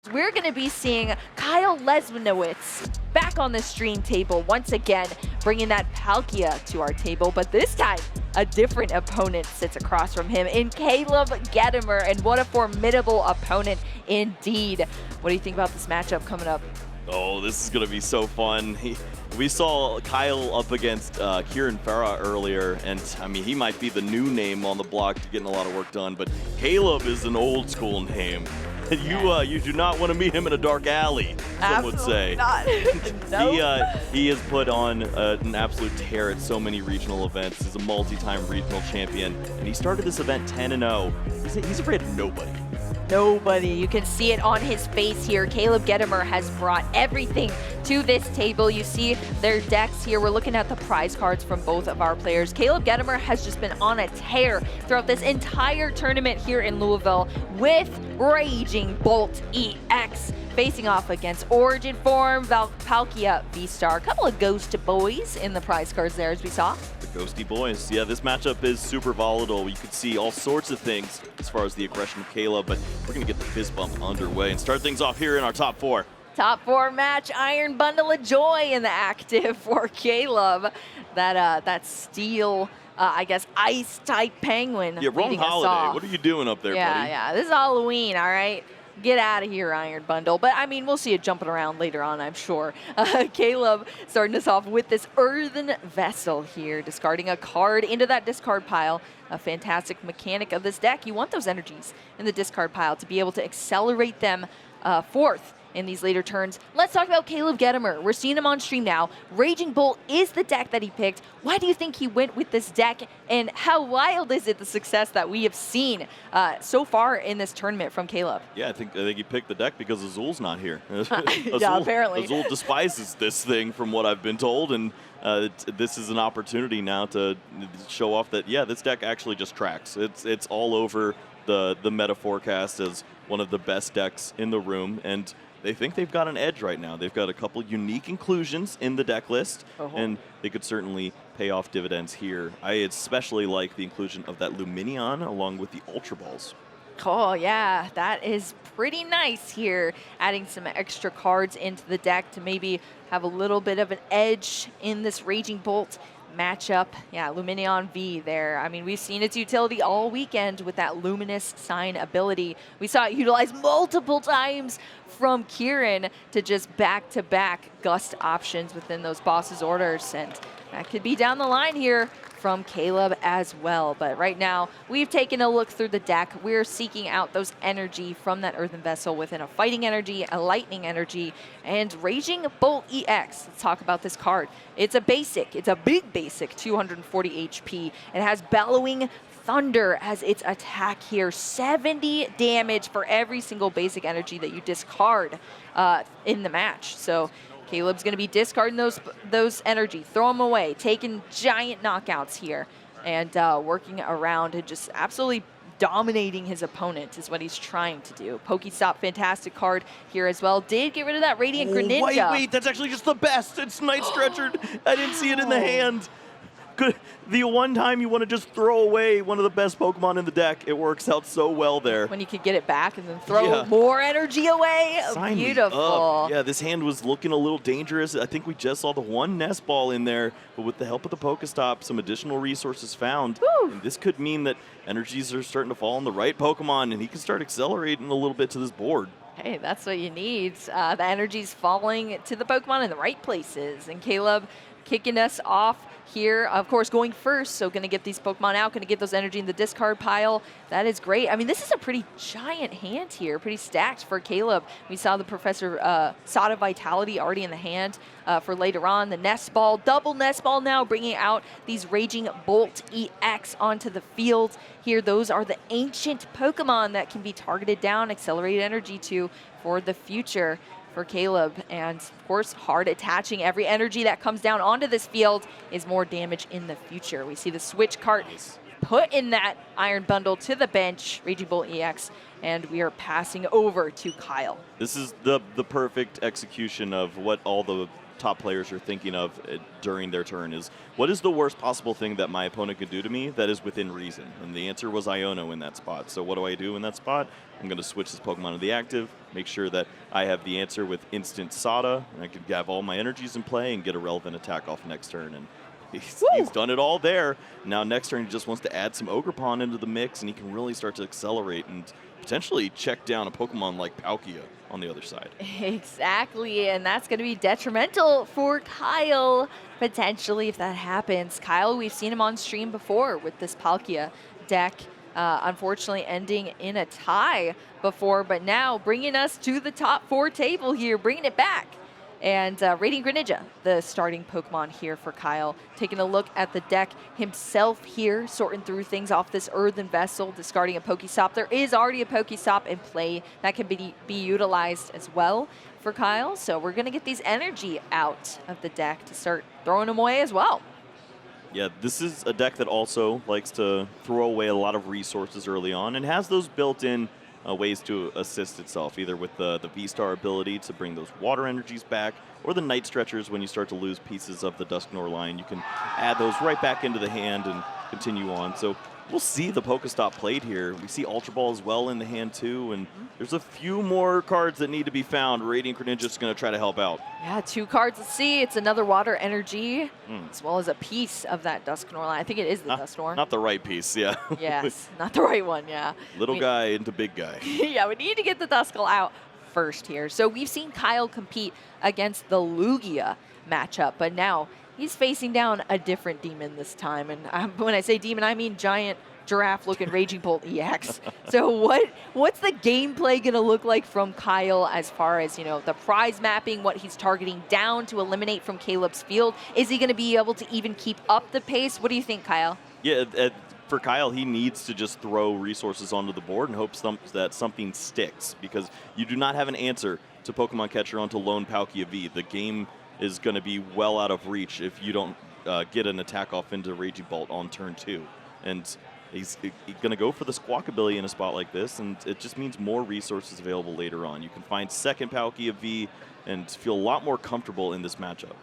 We're going to be seeing Kyle Lesniewicz back on the stream table once again, bringing that Palkia to our table, but this time a different opponent sits across from him in Caleb Gedemer, and what a formidable opponent indeed. What do you think about this matchup coming up? Oh, this is going to be so fun. We saw Kyle up against Kieran Farah earlier, and I mean, he might be the new name on the block to getting a lot of work done, but Caleb is an old school name. You do not want to meet him in a dark alley, some would say. Not. No. He has put on an absolute tear at so many regional events. He's a multi-time regional champion, and he started this event 10-0. He's afraid of nobody. Nobody. You can see it on his face here. Caleb Gedemer has brought everything to this table. You see their decks here. We're looking at the prize cards from both of our players. Caleb Gedemer has just been on a tear throughout this entire tournament here in Louisville with Raging Bolt EX, facing off against Origin Form, Palkia, V-Star. A couple of Ghost Boys in the prize cards there, as we saw. Ghosty boys. Yeah, this matchup is super volatile. You could see all sorts of things as far as the aggression of Caleb, but we're going to get the fist bump underway and start things off here in our top four. Top four match, Iron Bundle of Joy in the active for Caleb. That steel, I guess, ice-type penguin. Yeah, wrong holiday. What are you doing up there, buddy? Yeah, this is Halloween, all right? Get out of here, Iron Bundle. But, I mean, we'll see it jumping around later on, I'm sure. Caleb starting us off with this Earthen Vessel here, discarding a card into that discard pile. A fantastic mechanic of this deck. You want those energies in the discard pile to be able to accelerate them forth in these later turns. Let's talk about Caleb Gedemer. We're seeing him on stream now. Raging Bolt is the deck that he picked. Why do you think he went with this deck, and how wild is it, the success that we have seen so far in this tournament from Caleb? Yeah, I think he picked the deck because Azul's not here. Yeah, apparently. Azul despises this thing from what I've been told, and this is an opportunity now to show off that, yeah, this deck actually just tracks. It's all over the meta forecast as one of the best decks in the room, and they think they've got an edge right now. They've got a couple unique inclusions in the deck list, and they could certainly pay off dividends here. I especially like the inclusion of that Luminion along with the Ultra Balls. Oh, yeah, that is pretty nice here. Adding some extra cards into the deck to maybe have a little bit of an edge in this Raging Bolt matchup. Yeah, Luminion V there. I mean, we've seen its utility all weekend with that Luminous Sign ability. We saw it utilized multiple times from Kieran to just back-to-back gust options within those bosses' orders, and that could be down the line here from Caleb as well. But right now, we've taken a look through the deck. We're seeking out those energy from that Earthen Vessel within a Fighting Energy, a Lightning Energy, and Raging Bolt EX. Let's talk about this card. It's a basic. It's a big basic, 240 HP. It has Bellowing Thunder as its attack here. 70 damage for every single basic energy that you discard in the match. So Caleb's going to be discarding those energy, throw them away, taking giant knockouts here, and working around and just absolutely dominating his opponent is what he's trying to do. Pokestop, fantastic card here as well. Did get rid of that Radiant Greninja. Wait, that's actually just the best. It's Night Stretchered. I didn't see it in the hand. Good. The one time you want to just throw away one of the best Pokemon in the deck, it works out so well there. When you could get it back and then throw more energy away. Sign Beautiful. Me up. Yeah, this hand was looking a little dangerous. I think we just saw the one Nest Ball in there, but with the help of the Pokestop, some additional resources found. And this could mean that energies are starting to fall on the right Pokemon, and he can start accelerating a little bit to this board. Hey, that's what you need. The energy's falling to the Pokemon in the right places. And Caleb kicking us off here, of course, going first, so going to get these Pokemon out, going to get those energy in the discard pile. That is great. I mean, this is a pretty giant hand here, pretty stacked for Caleb. We saw the Professor Sada Vitality already in the hand for later on. The Nest Ball, double Nest Ball now, bringing out these Raging Bolt EX onto the field here. Those are the ancient Pokemon that can be targeted down, accelerated energy to for the future for Caleb, and of course hard attaching. Every energy that comes down onto this field is more damage in the future. We see the switch cart put in that Iron Bundle to the bench, Raging Bolt EX, and we are passing over to Kyle. This is the perfect execution of what all the top players are thinking of during their turn is, what is the worst possible thing that my opponent could do to me that is within reason? And the answer was Iono in that spot. So what do I do in that spot? I'm going to switch this Pokemon to the active, make sure that I have the answer with instant Sada, and I can have all my energies in play and get a relevant attack off next turn. And he's done it all there. Now next turn he just wants to add some Ogre-Pon into the mix, and he can really start to accelerate and potentially check down a Pokemon like Palkia on the other side. Exactly, and that's going to be detrimental for Kyle, potentially, if that happens. Kyle, we've seen him on stream before with this Palkia deck, unfortunately ending in a tie before, but now bringing us to the top 4 table here, bringing it back. And Radiant Greninja, the starting Pokemon here for Kyle. Taking a look at the deck himself here, sorting through things off this Earthen Vessel, discarding a Pokestop. There is already a Pokestop in play that can be utilized as well for Kyle. So we're going to get these energy out of the deck to start throwing them away as well. Yeah, this is a deck that also likes to throw away a lot of resources early on and has those built-in ways to assist itself, either with the V-Star ability to bring those water energies back, or the Night Stretchers when you start to lose pieces of the Dusknoir line. You can add those right back into the hand and continue on. So we'll see the Pokestop played here. We see Ultra Ball as well in the hand too, and there's a few more cards that need to be found. Radiant Greninja is going to try to help out. Yeah, 2 cards. Let's see. It's another water energy, as well as a piece of that Dusknoir line. I think it is the Dusknoir. Not the right piece, yeah. Yes, not the right one, yeah. Little guy into big guy. Yeah, we need to get the Duskull out first here. So we've seen Kyle compete against the Lugia matchup, but now he's facing down a different demon this time. And when I say demon, I mean giant giraffe-looking Raging Bolt EX. So what's the gameplay going to look like from Kyle as far as, you know, the prize mapping, what he's targeting down to eliminate from Caleb's field? Is he going to be able to even keep up the pace? What do you think, Kyle? Yeah, for Kyle, he needs to just throw resources onto the board and hope that something sticks, because you do not have an answer to Pokemon Catcher onto Lone Palkia V. The game is going to be well out of reach if you don't get an attack off into Raging Bolt on turn 2. And he's going to go for the Squawkabilly in a spot like this, and it just means more resources available later on. You can find second Palkia V and feel a lot more comfortable in this matchup.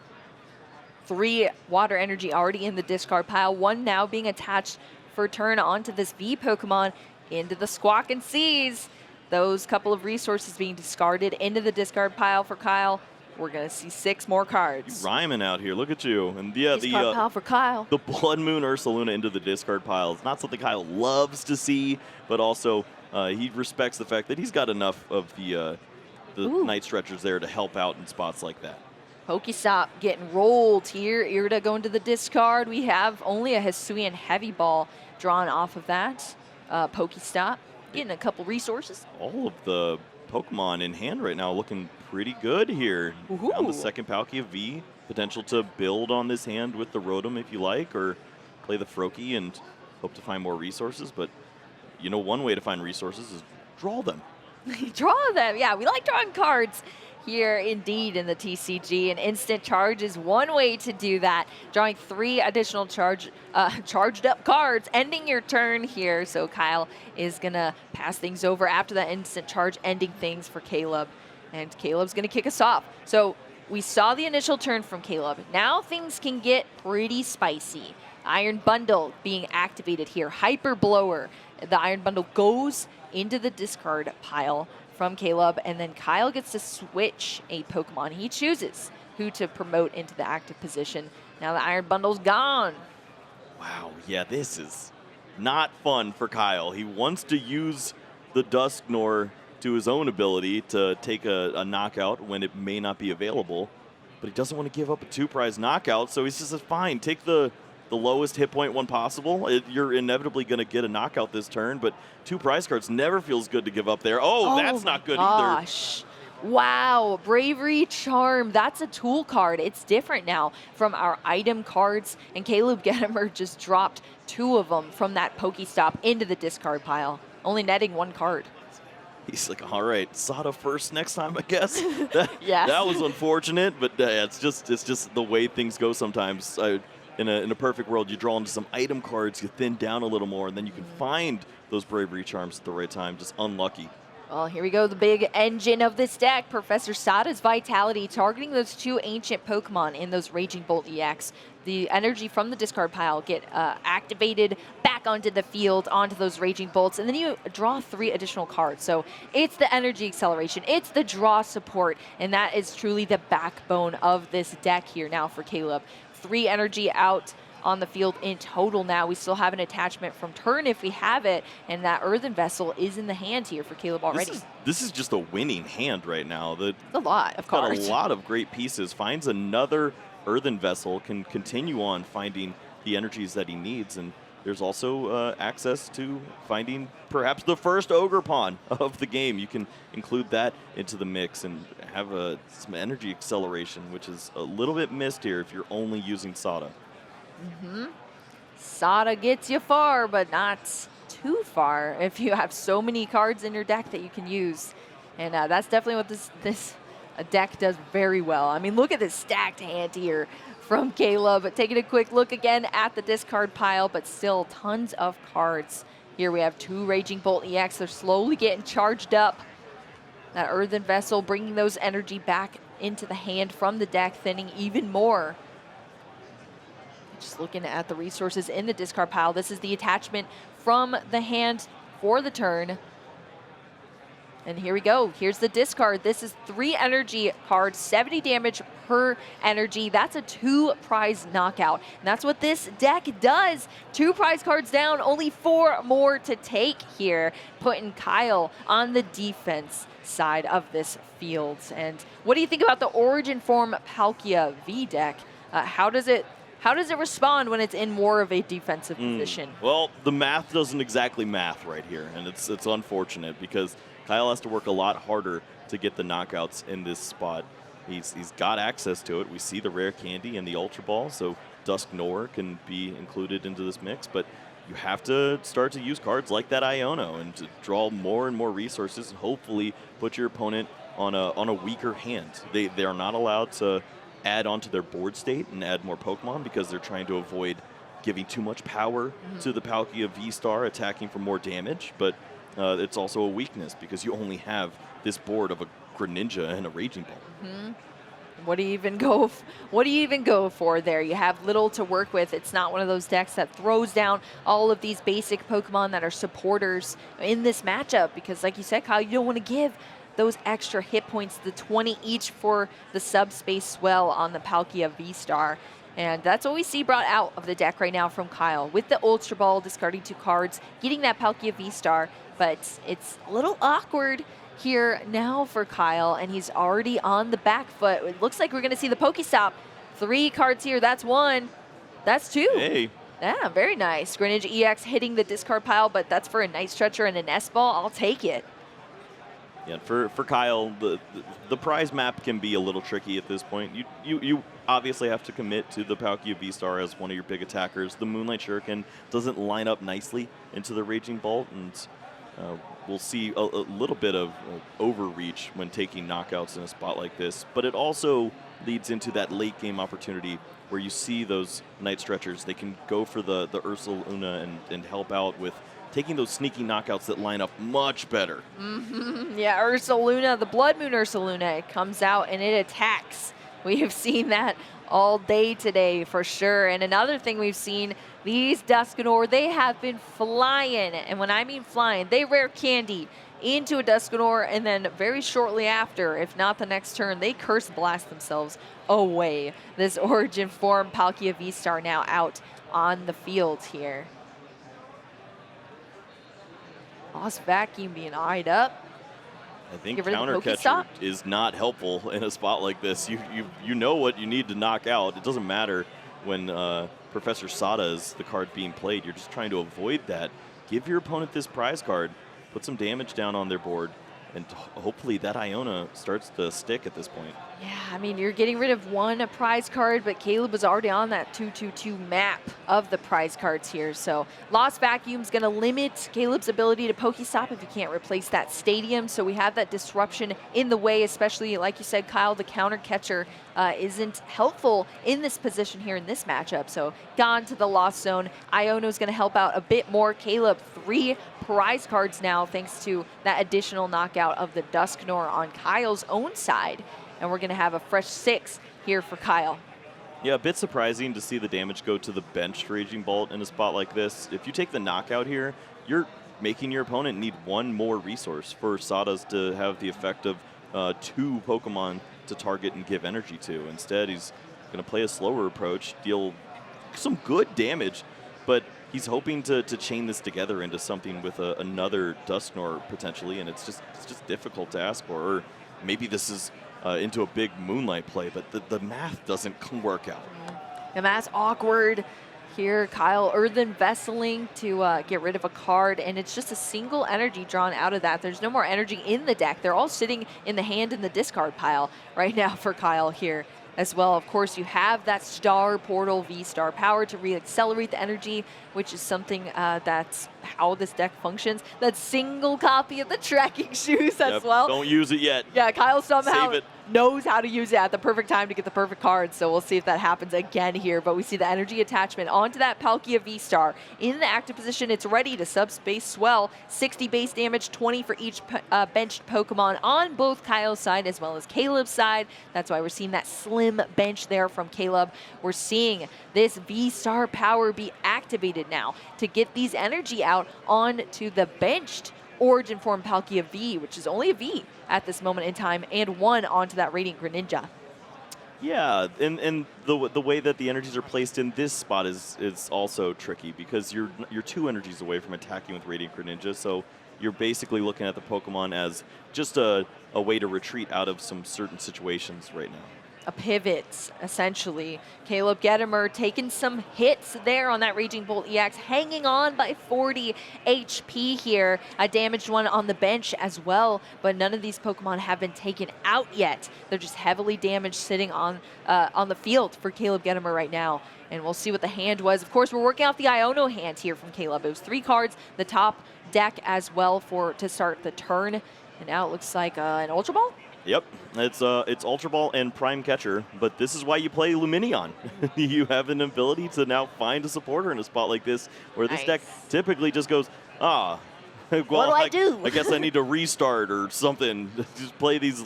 3 water energy already in the discard pile, 1 now being attached for turn onto this V Pokemon into the Squawk and Seas. Those couple of resources being discarded into the discard pile for Kyle. We're going to see 6 more cards. You're rhyming out here. Look at you. And yeah, discard pile for Kyle. The Blood Moon Ursaluna into the discard pile is not something Kyle loves to see, but also he respects the fact that he's got enough of the Night Stretchers there to help out in spots like that. Pokestop getting rolled here. Irida going to the discard. We have only a Hisuian Heavy Ball drawn off of that. Pokestop getting a couple resources. All of the Pokemon in hand right now looking pretty good here. On the second Palkia V, potential to build on this hand with the Rotom if you like, or play the Froakie and hope to find more resources. But you know, one way to find resources is draw them. Draw them, yeah. We like drawing cards here indeed in the TCG, and instant charge is one way to do that. Drawing 3 additional charged up cards, ending your turn here. So Kyle is gonna pass things over after that instant charge, ending things for Caleb. And Caleb's gonna kick us off. So we saw the initial turn from Caleb. Now things can get pretty spicy. Iron Bundle being activated here. Hyper Blower. The Iron Bundle goes into the discard pile from Caleb, and then Kyle gets to switch a Pokemon. He chooses who to promote into the active position. Now the Iron Bundle's gone. Wow, yeah, this is not fun for Kyle. He wants to use the Dusknoir to his own ability to take a knockout when it may not be available, but he doesn't want to give up a 2-prize knockout, so he's just fine, take the lowest hit point one possible. You're inevitably going to get a knockout this turn, but 2 prize cards never feels good to give up there. Oh, that's not good either. Wow, Bravery Charm, that's a tool card. It's different now from our item cards, and Caleb Gedemer just dropped 2 of them from that Pokestop into the discard pile, only netting 1 card. He's like, all right, Sada first next time, I guess. Yes. That was unfortunate, but it's just the way things go sometimes. In a perfect world, you draw into some item cards, you thin down a little more, and then you can find those Bravery Charms at the right time. Just unlucky. Well, here we go, the big engine of this deck, Professor Sada's Vitality, targeting those 2 ancient Pokemon in those Raging Bolt EX. the energy from the discard pile get activated back onto the field, onto those Raging Bolts, and then you draw 3 additional cards. So it's the energy acceleration, it's the draw support, and that is truly the backbone of this deck here now for Caleb. 3 energy out on the field in total now. We still have an attachment from turn if we have it, and that Earthen Vessel is in the hand here for Caleb already. This is just a winning hand right now. A lot of cards. Got a lot of great pieces. Finds another Earthen Vessel, can continue on finding the energies that he needs, and there's also access to finding perhaps the first Ogre Pawn of the game. You can include that into the mix and have some energy acceleration, which is a little bit missed here if you're only using Sada. Sada gets you far, but not too far if you have so many cards in your deck that you can use. And that's definitely what this deck does very well. I mean, look at this stacked hand here from Caleb. Taking a quick look again at the discard pile, but still tons of cards. Here we have 2 Raging Bolt EX. They're slowly getting charged up. That Earthen Vessel bringing those energy back into the hand from the deck, thinning even more. Just looking at the resources in the discard pile. This is the attachment from the hand for the turn. And here we go. Here's the discard. This is 3 energy cards, 70 damage per energy. That's a 2 prize knockout. And that's what this deck does. 2 prize cards down, only 4 more to take here, putting Kyle on the defense side of this field. And what do you think about the Origin Form Palkia V deck? How does it respond when it's in more of a defensive position? Well, the math doesn't exactly math right here, and it's unfortunate because Kyle has to work a lot harder to get the knockouts in this spot. He's got access to it. We see the rare candy and the Ultra Ball, so Dusknoir can be included into this mix, but you have to start to use cards like that Iono and to draw more and more resources and hopefully put your opponent on a weaker hand. They are not allowed to add onto their board state and add more Pokemon because they're trying to avoid giving too much power to the Palkia V-Star, attacking for more damage, but it's also a weakness because you only have this board of a Greninja and a Raging Ball. What do you even go for there? You have little to work with. It's not one of those decks that throws down all of these basic Pokemon that are supporters in this matchup because, like you said, Kyle, you don't want to give those extra hit points, the 20 each for the subspace swell on the Palkia V-Star. And that's what we see brought out of the deck right now from Kyle. With the Ultra Ball, discarding 2 cards, getting that Palkia V-Star, but it's a little awkward here now for Kyle, and he's already on the back foot. It looks like we're going to see the Pokestop. 3 cards here. That's 1. That's 2. Hey. Yeah, very nice. Greninja EX hitting the discard pile, but that's for a Night Stretcher and an S-Ball. I'll take it. Yeah, for Kyle, the prize map can be a little tricky at this point. You obviously have to commit to the Palkia V-Star as one of your big attackers. The Moonlight Shuriken doesn't line up nicely into the Raging Bolt, and we'll see a little bit of overreach when taking knockouts in a spot like this. But it also leads into that late game opportunity where you see those Night Stretchers. They can go for the Ursaluna and help out with taking those sneaky knockouts that line up much better. Yeah, Ursaluna, the Blood Moon Ursaluna, it comes out and it attacks. We have seen that all day today for sure. And another thing we've seen, these Dusknoir, they have been flying. And when I mean flying, they rare candy into a Dusknoir, and then very shortly after, if not the next turn, they Curse Blast themselves away. This Origin Form Palkia V-Star now out on the field here. Lost Vacuum being eyed up. I think Counter Catcher is not helpful in a spot like this. You know what you need to knock out. It doesn't matter when Professor Sada is the card being played. You're just trying to avoid that. Give your opponent this prize card, put some damage down on their board, and hopefully that Iona starts to stick at this point. Yeah, I mean, you're getting rid of 1 prize card, but Caleb was already on that 2/2/2 map of the prize cards here. So Lost Vacuum's going to limit Caleb's ability to Pokestop if you can't replace that stadium. So we have that disruption in the way, especially, like you said, Kyle, the Counter Catcher isn't helpful in this position here in this matchup. So gone to the Lost Zone. Iono's going to help out a bit more. Caleb, 3 prize cards now thanks to that additional knockout of the Dusknoir on Kyle's own side. And we're going to have a fresh 6 here for Kyle. Yeah, a bit surprising to see the damage go to the benched Raging Bolt in a spot like this. If you take the knockout here, you're making your opponent need one more resource for Sawdust to have the effect of 2 Pokemon to target and give energy to. Instead, he's going to play a slower approach, deal some good damage, but he's hoping to chain this together into something with another Dusknoir potentially, and it's just difficult to ask for. Or maybe this is into a big Moonlight play, but the math doesn't work out. The math's awkward. Here, Kyle Earthen Vesseling to get rid of a card, and it's just a single energy drawn out of that. There's no more energy in the deck. They're all sitting in the hand in the discard pile right now for Kyle here as well. Of course, you have that Star Portal V-Star power to re-accelerate the energy, which is something that's how this deck functions. That single copy of the tracking shoes as well. Don't use it yet. Yeah, Kyle somehow Save it. knows how to use it at the perfect time to get the perfect card, so we'll see if that happens again here. But we see the energy attachment onto that Palkia V-Star. In the active position, it's ready to subspace swell. 60 base damage, 20 for each benched Pokemon on both Kyle's side as well as Caleb's side. That's why we're seeing that slim bench there from Caleb. We're seeing this V-Star power be activated now to get these energy out onto the benched Origin form Palkia V, which is only a V at this moment in time, and 1 onto that Radiant Greninja. Yeah, and the way that the energies are placed in this spot is also tricky because you're 2 energies away from attacking with Radiant Greninja, so you're basically looking at the Pokemon as just a way to retreat out of some certain situations right now. A pivot, essentially. Caleb Gedemer taking some hits there on that Raging Bolt EX, hanging on by 40 HP here. A damaged one on the bench as well, but none of these Pokemon have been taken out yet. They're just heavily damaged sitting on the field for Caleb Gedemer right now. And we'll see what the hand was. Of course, we're working off the Iono hand here from Caleb. It was 3 cards, the top deck as well to start the turn. And now it looks like an Ultra Ball? Yep, it's Ultra Ball and Prime Catcher, but this is why you play Lumineon. You have an ability to now find a supporter in a spot like this, where this deck typically just goes, well, what do I do? I guess I need to restart or something. Just play these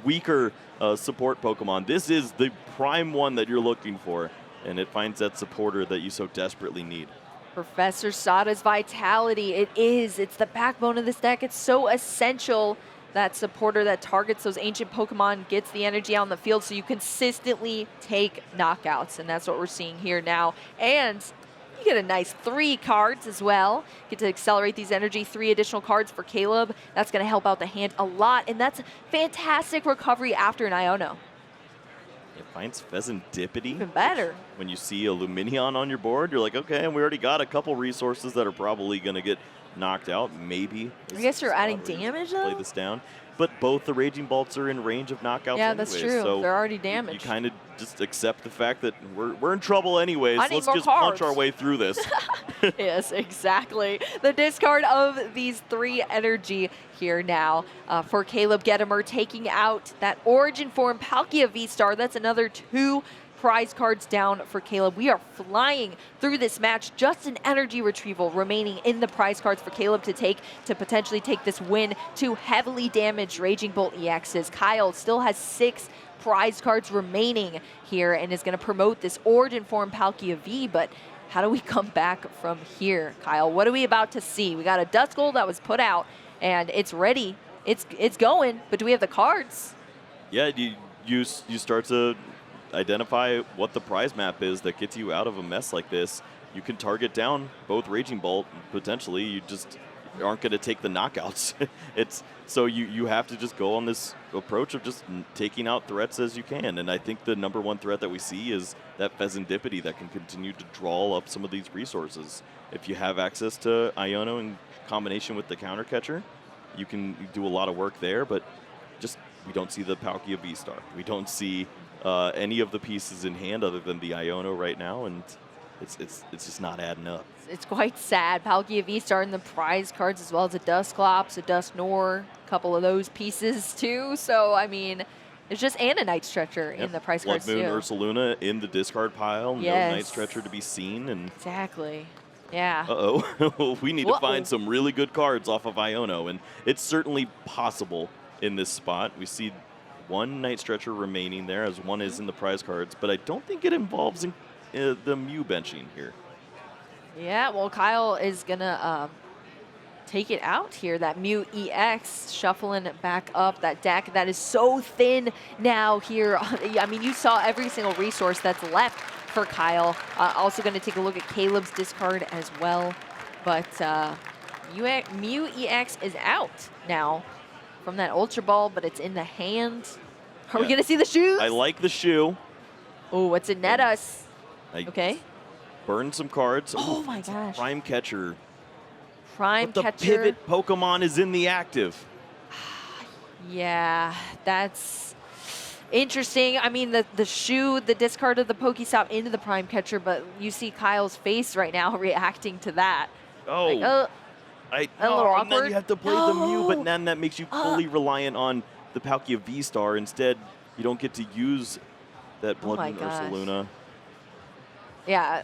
weaker support Pokemon. This is the prime one that you're looking for, and it finds that supporter that you so desperately need. Professor Sada's Vitality, it's the backbone of this deck. It's so essential. That supporter that targets those ancient Pokemon gets the energy out on the field, so you consistently take knockouts, and that's what we're seeing here now. And you get a nice 3 cards as well. Get to accelerate these energy, 3 additional cards for Caleb. That's going to help out the hand a lot, and that's fantastic recovery after an Iono. It finds Pheasantipity. Even better. When you see a Lumineon on your board, you're like, okay, and we already got a couple resources that are probably going to get knocked out, maybe. I guess you're adding damage, though? Play this down. But both the Raging Bolts are in range of knockouts Yeah, anyways, that's true. so they're already damaged. You kind of just accept the fact that we're in trouble anyways. Let's just cards. punch our way through this. Yes, exactly. The discard of these 3 energy here now for Caleb Gedemer, taking out that Origin form Palkia V-Star. That's another 2 prize cards down for Caleb. We are flying through this match. Just an energy retrieval remaining in the prize cards for Caleb to potentially take this win to heavily damaged Raging Bolt EXs. Kyle still has 6 prize cards remaining here and is going to promote this Origin form Palkia V, but how do we come back from here, Kyle? What are we about to see? We got a Duskull that was put out and it's ready. It's going, but do we have the cards? Yeah, you start to identify what the prize map is that gets you out of a mess like this. You can target down both Raging Bolt, potentially. You just aren't going to take the knockouts. So you have to just go on this approach of just taking out threats as you can. And I think the #1 threat that we see is that Pheasantipity that can continue to draw up some of these resources. If you have access to Iono in combination with the counter catcher, you can do a lot of work there, but just we don't see the Palkia V-Star. We don't see any of the pieces in hand other than the Iono right now, and it's just not adding up. It's quite sad. Palkia V-Star in the prize cards as well as a Dusclops, a Dusknoir, a couple of those pieces too. So, I mean, it's just and a Night Stretcher in the prize cards Blood Moon, too. Ursaluna in the discard pile. Yes. No Night Stretcher to be seen. And exactly. Yeah. Uh-oh. We need to find some really good cards off of Iono, and it's certainly possible in this spot. We see one Night Stretcher remaining there, as one is in the prize cards, but I don't think it involves the Mew benching here. Yeah, well, Kyle is going to take it out here. That Mew EX shuffling back up that deck that is so thin now here. I mean, you saw every single resource that's left for Kyle. Also going to take a look at Caleb's discard as well. But Mew EX is out now from that Ultra Ball, but it's in the hand. Are we going to see the shoes? I like the shoe. Oh, what's it net us? Okay. Burn some cards. Oh my gosh. Prime Catcher. Prime but Catcher. The pivot Pokemon is in the active. Yeah, that's interesting. I mean, the shoe, the discard of the Pokestop into the Prime Catcher, but you see Kyle's face right now reacting to that. Oh. Like, a little awkward. And then you have to play the Mew, but then that makes you fully reliant on the Palkia V-Star. Instead, you don't get to use that Blood Moon Ursaluna. Yeah,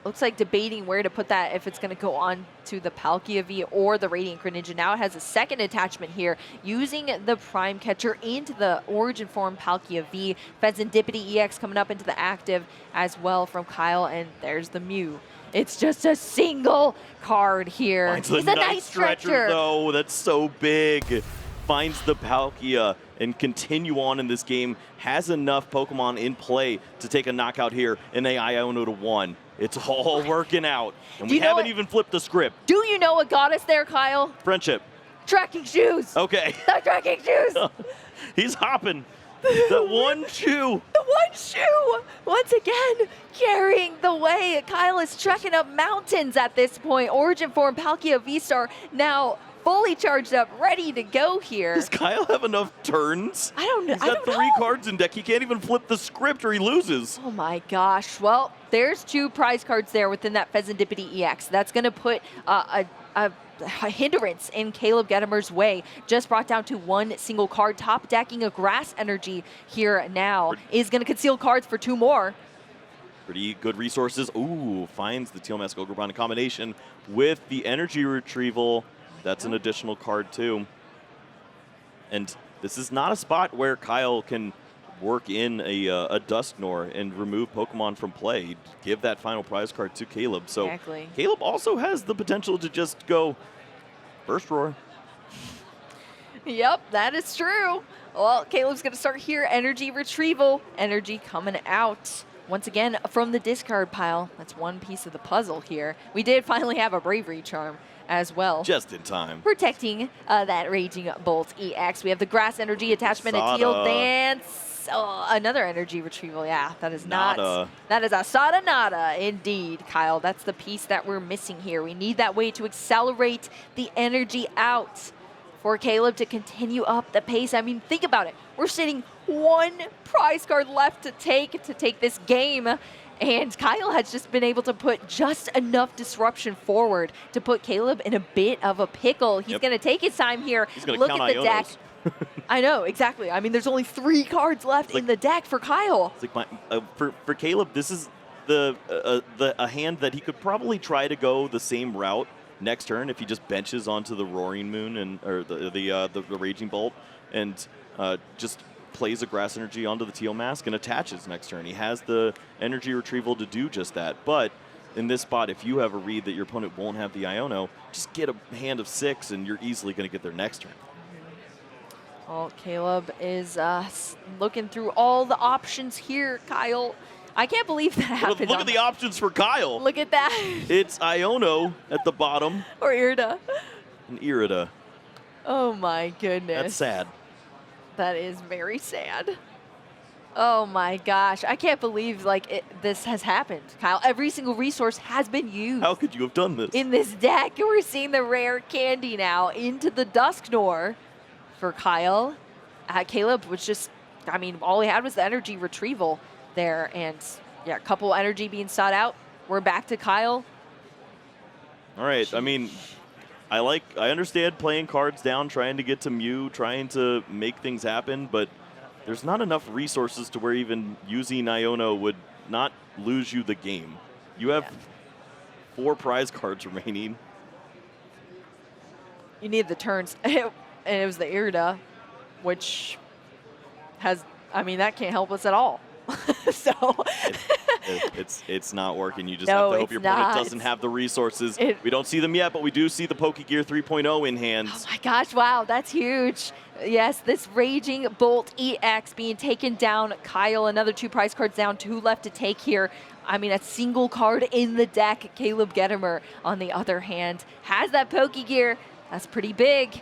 looks like debating where to put that, if it's going to go on to the Palkia V or the Radiant Greninja. Now it has a second attachment here, using the Prime Catcher into the Origin Form Palkia V. Fezandipity EX coming up into the active as well from Kyle, and there's the Mew. It's just a single card here. It's a Night Stretcher, though. That's so big. Finds the Palkia and continue on in this game. Has enough Pokemon in play to take a knockout here in a Iono to 1. It's all working out. And we haven't even flipped the script. Do you know what got us there, Kyle? Friendship. Tracking shoes. Okay. The tracking shoes. He's hopping. The one shoe. The one shoe. Once again, carrying the way. Kyle is trekking up mountains at this point. Origin Form Palkia V-Star now fully charged up, ready to go here. Does Kyle have enough turns? I don't know. He's got 3 cards in deck. He can't even flip the script or he loses. Oh my gosh. Well, there's 2 prize cards there within that Fezandipity EX. That's going to put a hindrance in Caleb Gedemer's way. Just brought down to 1 single card. Top decking a Grass Energy here now is going to conceal cards for 2 more. Pretty good resources. Ooh, finds the Teal Mask Ogremon in combination with the Energy Retrieval. That's an additional card too. And this is not a spot where Kyle can work in a Dusknoir and remove Pokemon from play. Give that final prize card to Caleb. So Caleb also has the potential to just go Burst Roar. Yep, that is true. Well, Caleb's going to start here. Energy Retrieval. Energy coming out. Once again, from the discard pile. That's one piece of the puzzle here. We did finally have a Bravery Charm as well. Just in time. Protecting that Raging Bolt EX. We have the Grass Energy attachment and Teal Dance. Oh, another Energy Retrieval. Yeah, that is not. That is a Sada Nada indeed, Kyle. That's the piece that we're missing here. We need that way to accelerate the energy out for Caleb to continue up the pace. I mean, think about it. We're sitting 1 prize card left to take this game. And Kyle has just been able to put just enough disruption forward to put Caleb in a bit of a pickle. He's going to take his time here. Look at the deck. I know, exactly. I mean, there's only 3 cards left in the deck for Kyle. It's like for Caleb, this is a hand that he could probably try to go the same route next turn if he just benches onto the Roaring Moon or the Raging Bolt and just plays a Grass Energy onto the Teal Mask and attaches next turn. He has the Energy Retrieval to do just that. But in this spot, if you have a read that your opponent won't have the Iono, just get a hand of 6 and you're easily going to get there next turn. Well, Caleb is looking through all the options here, Kyle. I can't believe that happened. Look at the options for Kyle. Look at that. It's Iono at the bottom. Or Irida. And Irida. Oh my goodness. That's sad. That is very sad. Oh my gosh. I can't believe this has happened, Kyle. Every single resource has been used. How could you have done this? In this deck, we're seeing the rare candy now into the Dusknoir for Kyle. Caleb was just, I mean, all he had was the Energy Retrieval there. And yeah, a couple energy being sought out. We're back to Kyle. All right. I mean, I understand playing cards down, trying to get to Mew, trying to make things happen, but there's not enough resources to where even using Iono would not lose you the game. You have 4 prize cards remaining. You need the turns. And it was the Irida, which I mean, that can't help us at all. So it's not working. You just No, have to hope it's your opponent not. doesn't have the resources. We don't see them yet, but we do see the Pokegear 3.0 in hand. oh my gosh, wow, that's huge. Yes, this Raging Bolt EX being taken down. Kyle, another 2 prize cards down, 2 left to take here. I mean, a single card in the deck. Caleb Gedemer, on the other hand, has that Pokegear. That's pretty big.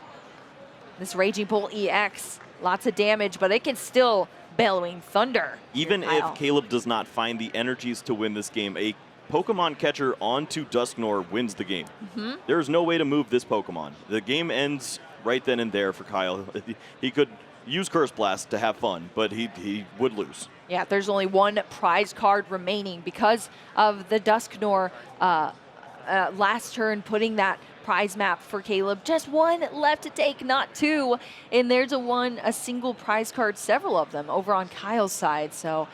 This Raging Bolt EX, lots of damage, but it can still bellowing thunder. Even here, Kyle. if Caleb does not find the energies to win this game, a Pokemon catcher onto Dusknoir wins the game. There's no way to move this Pokemon. The game ends right then and there for Kyle. He could use Curse Blast to have fun, but he would lose. Yeah, there's only 1 prize card remaining because of the Dusknoir last turn putting that prize map for Caleb. Just 1 left to take, not 2. And there's a single prize card, several of them over on Kyle's side. So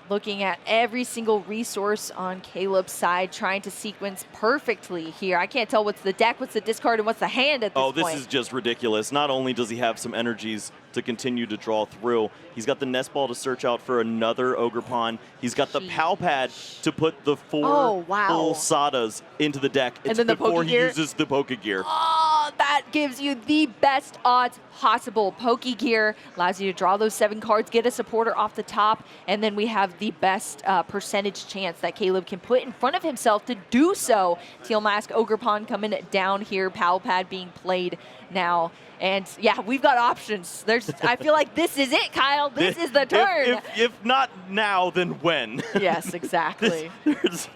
looking at every single resource on Caleb's side, trying to sequence perfectly here. I can't tell what's the deck, what's the discard, and what's the hand at this point. Oh, this is just ridiculous. Not only does he have some energies to continue to draw through, he's got the Nest Ball to search out for another Ogrepon. He's got the Pal Pad to put the 4 full Sadas into the deck. And then the before he Pokegear? uses the Pokegear. Oh, that gives you the best odds possible. Pokegear allows you to draw those 7 cards, get a supporter off the top, and then we have the best percentage chance that Caleb can put in front of himself to do so. Teal Mask Ogrepon coming down here, Pal Pad being played now. And yeah, we've got options. I feel like this is it, Kyle. This is the turn. If not now, then when? Yes, exactly.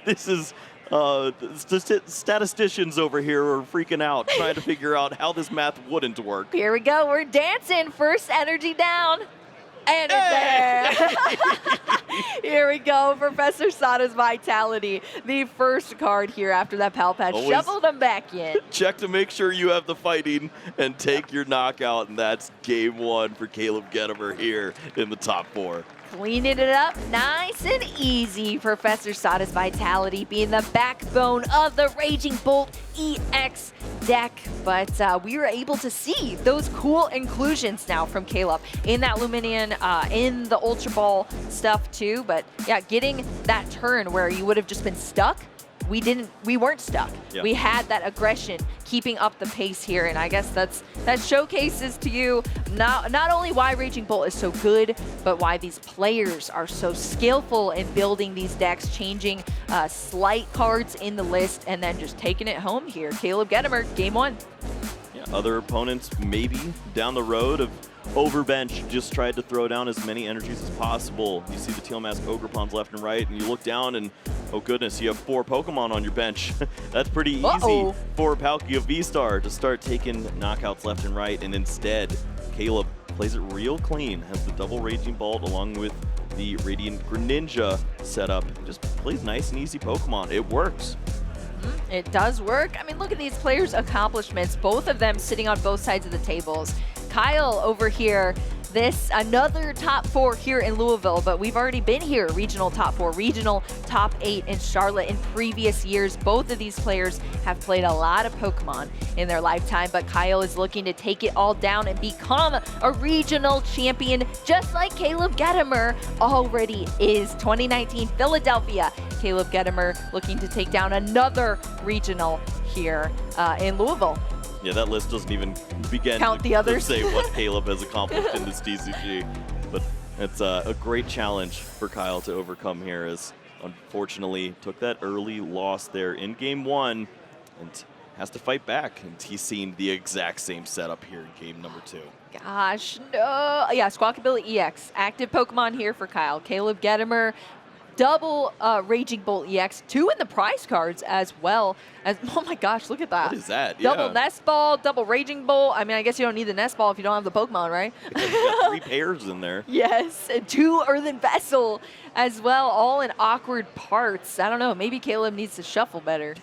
This is statisticians over here are freaking out, trying to figure out how this math wouldn't work. Here we go. We're dancing. First energy down. And it's there. Here we go. Professor Sada's Vitality. The first card here after that Pal Pad. Always Shuffled them back in. Check to make sure you have the fighting and take your knockout. And that's game 1 for Caleb Gedemer here in the top 4. Cleaning it up nice and easy. Professor Sada's Vitality being the backbone of the Raging Bolt EX deck. But we were able to see those cool inclusions now from Caleb in that Luminion, in the Ultra Ball stuff too. But yeah, getting that turn where you would have just been stuck, we weren't stuck. Yeah. We had that aggression keeping up the pace here, and I guess that showcases to you not only why Raging Bolt is so good, but why these players are so skillful in building these decks, changing slight cards in the list, and then just taking it home here. Caleb Gedemer, game 1. Yeah, other opponents maybe down the road of overbench just tried to throw down as many energies as possible. You see the Teal Mask Ogrepons left and right, and you look down and, oh goodness, you have 4 Pokemon on your bench. That's pretty easy for Palkia V-Star to start taking knockouts left and right, and instead, Caleb plays it real clean, has the double Raging Bolt along with the Radiant Greninja setup, and just plays nice and easy Pokemon. It works. It does work. I mean, look at these players' accomplishments, both of them sitting on both sides of the tables. Kyle over here, another top 4 here in Louisville, but we've already been here, regional top 4, regional top 8 in Charlotte in previous years. Both of these players have played a lot of Pokemon in their lifetime, but Kyle is looking to take it all down and become a regional champion, just like Caleb Gedemer already is. 2019 Philadelphia, Caleb Gedemer looking to take down another regional here in Louisville. Yeah, that list doesn't even begin to say what Caleb has accomplished in this TCG. But it's a great challenge for Kyle to overcome here, as unfortunately took that early loss there in game 1 and has to fight back. And he's seen the exact same setup here in game number 2. Gosh, no. Yeah, Squawkabilly EX. Active Pokemon here for Kyle. Caleb Gedemer. Double Raging Bolt EX, 2 in the prize cards as well. Oh my gosh, look at that. What is that? Double Nest Ball, double Raging Bolt. I mean, I guess you don't need the Nest Ball if you don't have the Pokemon, right? Because you got 3 pairs in there. Yes, and 2 Earthen Vessel as well, all in awkward parts. I don't know, maybe Caleb needs to shuffle better.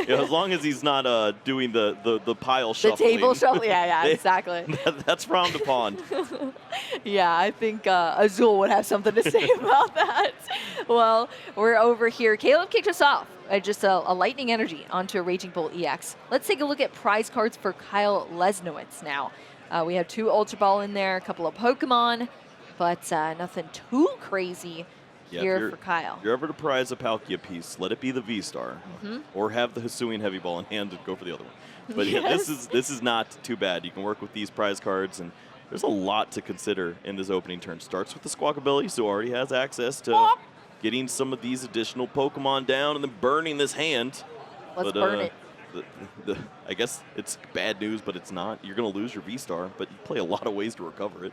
Yeah, as long as he's not doing the pile shuffling. The table shuffle, yeah, exactly. That's frowned upon. Yeah, I think Azul would have something to say about that. Well, we're over here. Caleb kicked us off. Just a lightning energy onto a Raging Bolt EX. Let's take a look at prize cards for Kyle Lesniewicz now. We have 2 Ultra Ball in there, a couple of Pokemon, but nothing too crazy here for Kyle. If you're ever to prize a Palkia piece, let it be the V-Star, or have the Hisuian Heavy Ball in hand and go for the other one. But yeah, this is not too bad. You can work with these prize cards, and there's a lot to consider in this opening turn. Starts with the Squawkabilly, so already has access to getting some of these additional Pokemon down and then burning this hand. Let's burn it. I guess it's bad news, but it's not. You're going to lose your V-Star, but you play a lot of ways to recover it.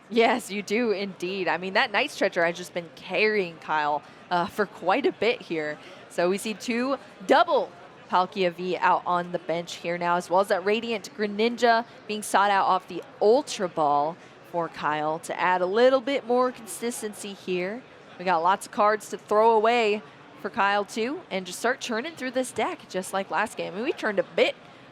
Yes, you do indeed. I mean, that Night Stretcher has just been carrying Kyle for quite a bit here. So we see 2 double Palkia V out on the bench here now, as well as that Radiant Greninja being sought out off the Ultra Ball for Kyle to add a little bit more consistency here. We got lots of cards to throw away for Kyle too, and just start churning through this deck just like last game. I mean, we turned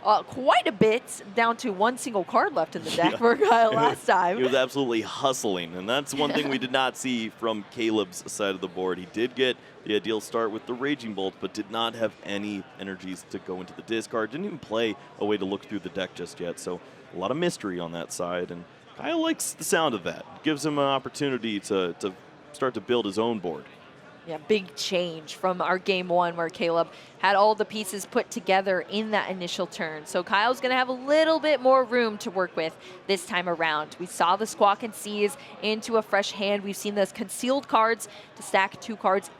quite a bit down to 1 single card left in the deck for Kyle last time. He was absolutely hustling, and that's one thing we did not see from Caleb's side of the board. He did get the ideal start with the Raging Bolt, but did not have any energies to go into the discard. Didn't even play a way to look through the deck just yet, so a lot of mystery on that side, and Kyle likes the sound of that. Gives him an opportunity to start to build his own board. Yeah, big change from our game 1 where Caleb had all the pieces put together in that initial turn. So Kyle's going to have a little bit more room to work with this time around. We saw the Squawk and Seize into a fresh hand. We've seen those concealed cards to stack 2 cards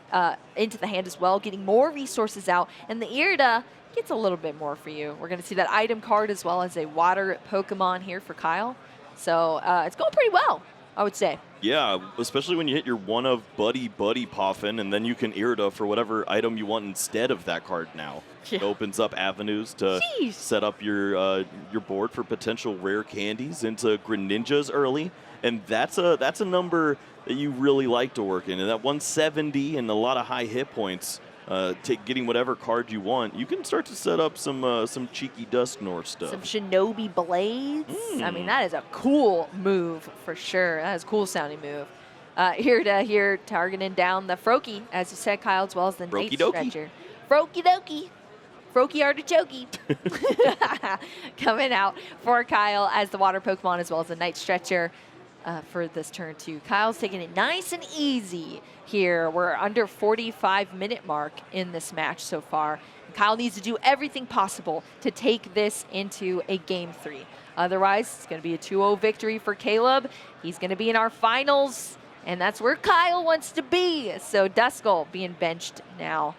into the hand as well, getting more resources out. And the Irida gets a little bit more for you. We're going to see that item card as well as a water Pokemon here for Kyle. So it's going pretty well, I would say. Yeah, especially when you hit your one of Buddy Poffin, and then you can Irida for whatever item you want instead of that card now. Yeah. It opens up avenues to set up your board for potential rare candies into Greninjas early, and that's a number that you really like to work in. And that 170 and a lot of high hit points, getting whatever card you want, you can start to set up some cheeky Dusknoir stuff. Some Shinobi Blades. I mean, that is a cool move for sure. That is a cool sounding move. Here targeting down the Froakie, as you said, Kyle, as well as the Night Stretcher. Froakie Dokie. Froakie Artichoke. Coming out for Kyle as the water Pokemon, as well as the Night Stretcher. For this turn too. Kyle's taking it nice and easy here. We're under 45-minute mark in this match so far. And Kyle needs to do everything possible to take this into a game 3. Otherwise, it's going to be a 2-0 victory for Caleb. He's going to be in our finals, and that's where Kyle wants to be. So Duskull being benched now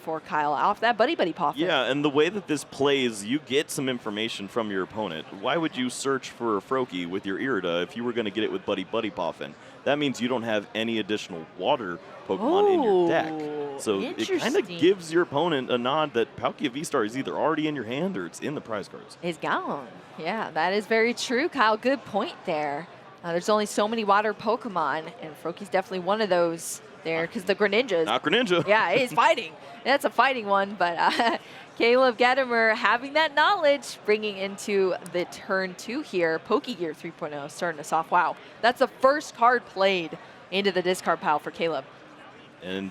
for Kyle off that Buddy Poffin. Yeah, and the way that this plays, you get some information from your opponent. Why would you search for a Froakie with your Irida if you were going to get it with Buddy Poffin? That means you don't have any additional water Pokemon in your deck. So it kind of gives your opponent a nod that Palkia V-Star is either already in your hand or it's in the prize cards. It's gone. Yeah, that is very true, Kyle. Good point there. There's only so many water Pokemon, and Froakie's definitely one of those there, because the Greninja. Not Greninja. Yeah, he's fighting. That's a fighting one, but Caleb Gedemer having that knowledge, bringing into the turn 2 here. Pokegear 3.0 starting us off. Wow, that's the first card played into the discard pile for Caleb. And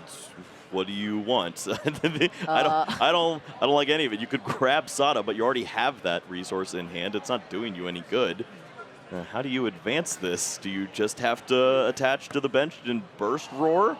what do you want? I don't like any of it. You could grab Sada, but you already have that resource in hand. It's not doing you any good. How do you advance this? Do you just have to attach to the bench and burst roar?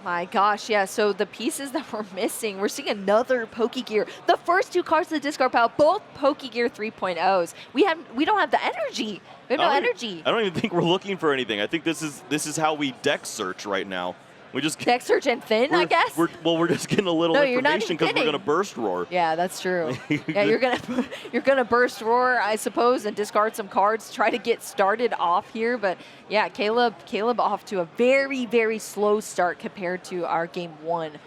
My gosh, yeah. So the pieces that we're missing, we're seeing another Pokegear. The first 2 cards of the discard pile, both Pokegear 3.0s. We don't have the energy. We have no energy. I don't even think we're looking for anything. I think this is how we deck search right now. We just deck search and thin, I guess. We're just getting a little information because we're gonna burst roar. Yeah, that's true. Yeah, you're gonna burst roar, I suppose, and discard some cards, try to get started off here. But yeah, Caleb off to a very, very slow start compared to our game 1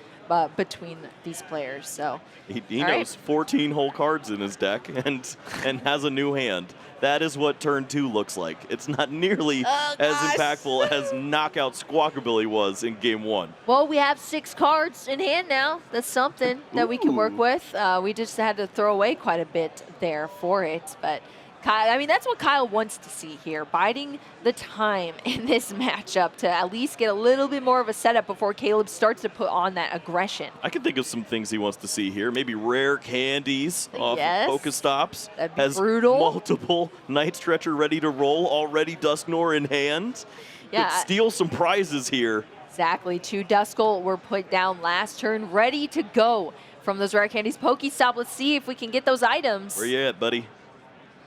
between these players. So he knows 14 whole cards in his deck and has a new hand. That is what turn 2 looks like. It's not nearly as impactful as Knockout Squawkabilly was in game 1. Well, we have 6 cards in hand now. That's something that we can work with. We just had to throw away quite a bit there for it. But Kyle, I mean, that's what Kyle wants to see here, biding the time in this matchup to at least get a little bit more of a setup before Caleb starts to put on that aggression. I can think of some things he wants to see here. Maybe rare candies off Yes. of Pokestops. That'd be Has brutal. multiple Night Stretcher ready to roll, already Dusknoir in hand. Yeah. Could steal some prizes here. Exactly. 2 Duskull were put down last turn, ready to go from those rare candies. Pokestop, let's see if we can get those items. Where you at, buddy?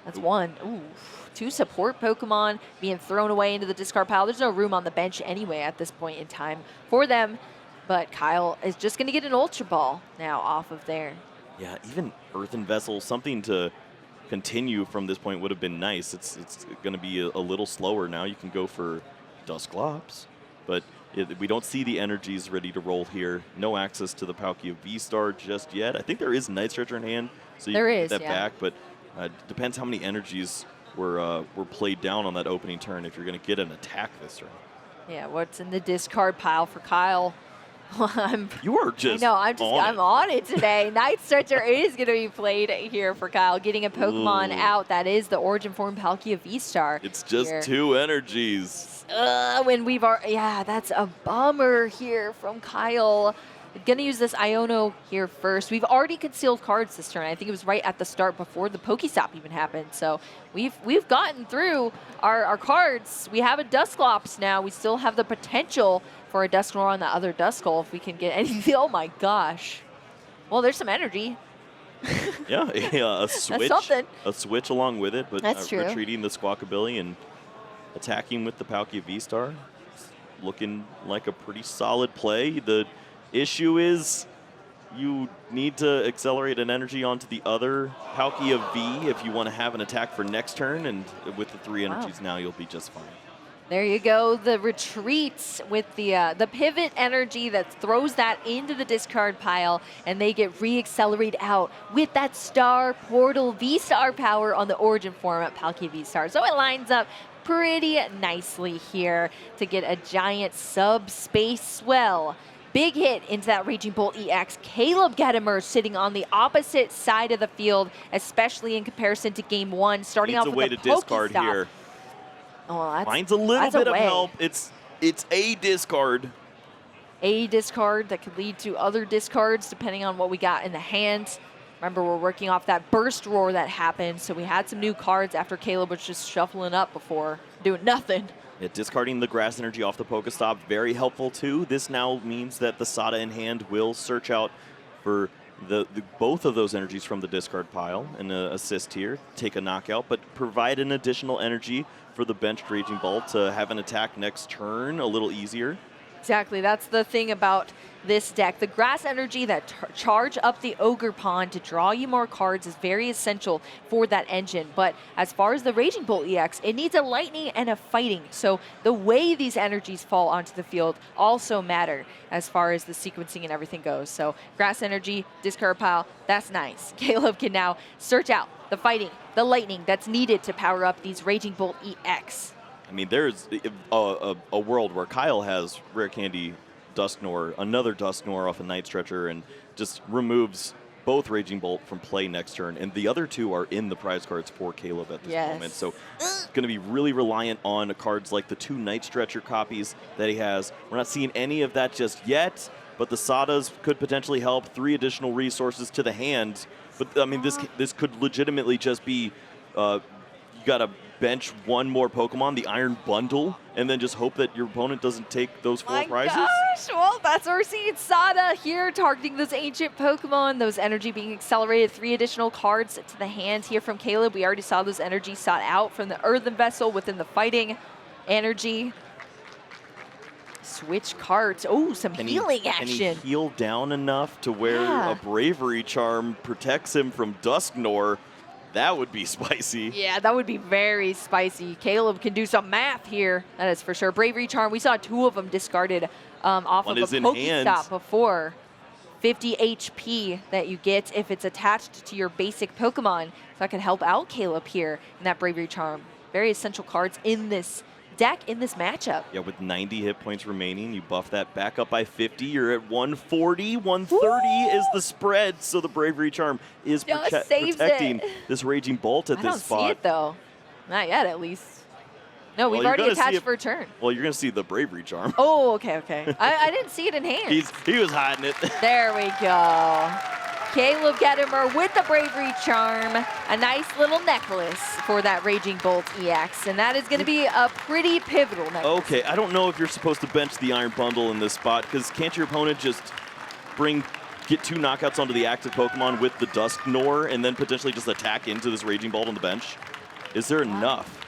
That's 1. Ooh. 2 support Pokemon being thrown away into the discard pile. There's no room on the bench anyway at this point in time for them. But Kyle is just going to get an Ultra Ball now off of there. Yeah, even Earthen Vessel, something to continue from this point would have been nice. It's going to be a little slower now. You can go for Dusclops, but we don't see the energies ready to roll here. No access to the Palkia V-Star just yet. I think there is Night Stretcher in hand, so you can get that back, but depends how many energies were played down on that opening turn if you're going to get an attack this turn. Yeah, what's in the discard pile for Kyle? You are just I'm on it today. Night Stretcher is going to be played here for Kyle, getting a Pokemon out. That is the Origin Form Palkia V-Star. It's just here. 2 energies. When we've already, yeah, that's a bummer here from Kyle. Gonna use this Iono here first. We've already concealed cards this turn. I think it was right at the start before the Pokestop even happened. So we've gotten through our cards. We have a Dusclops now. We still have the potential for a Dusknoir on the other Duskull if we can get anything. Oh my gosh. Well, there's some energy. Yeah, a switch. That's something. A switch along with it, but That's true. Retreating the Squawkabilly and attacking with the Palkia V-Star. Looking like a pretty solid play. The issue is you need to accelerate an energy onto the other Palkia V if you want to have an attack for next turn, and with the 3 energies now, you'll be just fine. There you go, the retreats with the pivot energy that throws that into the discard pile, and they get re-accelerated out with that Star Portal V-Star power on the Origin form at Palkia V-Star. So it lines up pretty nicely here to get a giant subspace swell. Big hit into that Raging Bolt EX. Caleb Gedemer sitting on the opposite side of the field, especially in comparison to Game 1, starting off with a way the to discard Pokestop. here. Oh, Finds a little bit of help. It's a discard. A discard that could lead to other discards depending on what we got in the hand. Remember, we're working off that burst roar that happened, so we had some new cards after Caleb was just shuffling up before doing nothing. Yeah, discarding the grass energy off the Pokestop, very helpful too. This now means that the Sada in hand will search out for both of those energies from the discard pile and assist here, take a knockout, but provide an additional energy for the benched Raging Bolt to have an attack next turn a little easier. Exactly, that's the thing about this deck. The grass energy that charge up the Ogre Pond to draw you more cards is very essential for that engine. But as far as the Raging Bolt EX, it needs a lightning and a fighting. So the way these energies fall onto the field also matter as far as the sequencing and everything goes. So grass energy, discard pile, that's nice. Caleb can now search out the fighting, the lightning that's needed to power up these Raging Bolt EX. I mean, there's a world where Kyle has Rare Candy Dusknoir, another Dusknoir off a Night Stretcher, and just removes both Raging Bolt from play next turn. And the other 2 are in the prize cards for Caleb at this moment. So it's going to be really reliant on cards like the 2 Night Stretcher copies that he has. We're not seeing any of that just yet, but the Sadas could potentially help. 3 additional resources to the hand. But, I mean, this could legitimately just be you got to bench 1 more Pokemon, the Iron Bundle, and then just hope that your opponent doesn't take those 4 prizes? Gosh, well, that's what we're seeing. Sada here targeting those ancient Pokemon, those energy being accelerated. 3 additional cards to the hand here from Caleb. We already saw those energy sought out from the Earthen Vessel within the fighting energy. Switch cards. Oh, some healing action. Can he heal down enough to where a Bravery Charm protects him from Dusknoir? That would be spicy. Yeah, that would be very spicy. Caleb can do some math here, that is for sure. Bravery Charm, we saw 2 of them discarded off of a Pokestop before. 50 HP that you get if it's attached to your basic Pokemon. So that could help out Caleb here in that Bravery Charm. Very essential cards in this deck in this matchup. Yeah, with 90 hit points remaining, you buff that back up by 50. You're at 140. 130 is the spread, so the Bravery Charm is protecting this Raging Bolt at this spot. I don't see it, though. Not yet, at least. No, we've already attached for a turn. Well, you're going to see the Bravery Charm. Oh, okay, okay. I didn't see it in hand. He was hiding it. There we go. Caleb Gedemer with the Bravery Charm. A nice little necklace for that Raging Bolt EX. And that is going to be a pretty pivotal necklace. Okay, I don't know if you're supposed to bench the Iron Bundle in this spot, because can't your opponent just get 2 knockouts onto the active Pokemon with the Dusknoir and then potentially just attack into this Raging Bolt on the bench? Is there enough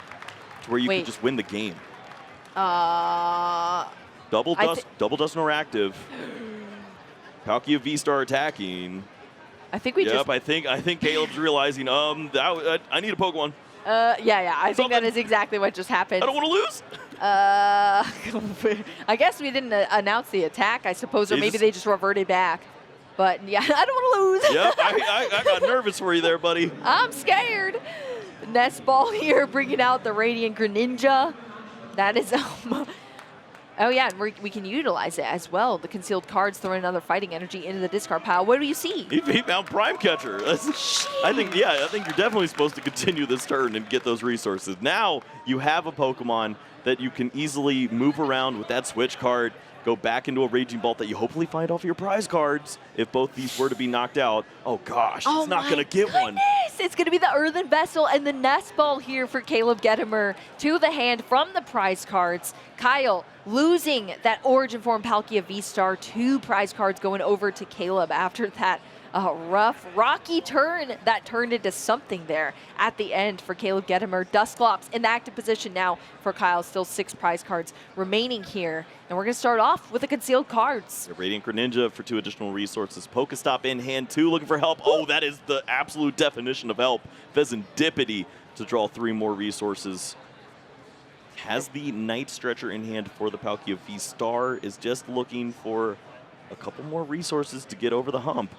where you could just win the game? Double Dusknoir active. Palkia V-Star attacking. I think we Yep, I think Caleb's realizing, I need a Pokemon. Yeah, I think that is exactly what just happened. I don't want to lose. I guess we didn't announce the attack, I suppose, or maybe they just reverted back. But yeah, I don't want to lose. Yep, I got nervous for you there, buddy. I'm scared. Nest Ball here, bringing out the Radiant Greninja. That is, oh yeah, and we can utilize it as well. The concealed cards throwing another fighting energy into the discard pile. What do you see? He found Prime Catcher. I think you're definitely supposed to continue this turn and get those resources. Now you have a Pokemon that you can easily move around with that switch card, go back into a Raging Bolt that you hopefully find off your prize cards if both these were to be knocked out. Oh gosh, it's not going to get one. It's going to be the Earthen Vessel and the Nest Ball here for Caleb Gedemer to the hand from the prize cards. Kyle losing that Origin Form Palkia V-Star, 2 prize cards going over to Caleb after that rough, rocky turn that turned into something there at the end for Caleb Gedemer. Dusclops in active position now for Kyle. Still 6 prize cards remaining here. And we're going to start off with the concealed cards. The Radiant Greninja for 2 additional resources. Pokestop in hand 2, looking for help. Oh, that is the absolute definition of help. Pheasantipity to draw 3 more resources. Has the Night Stretcher in hand for the Palkia V-Star. Is just looking for a couple more resources to get over the hump.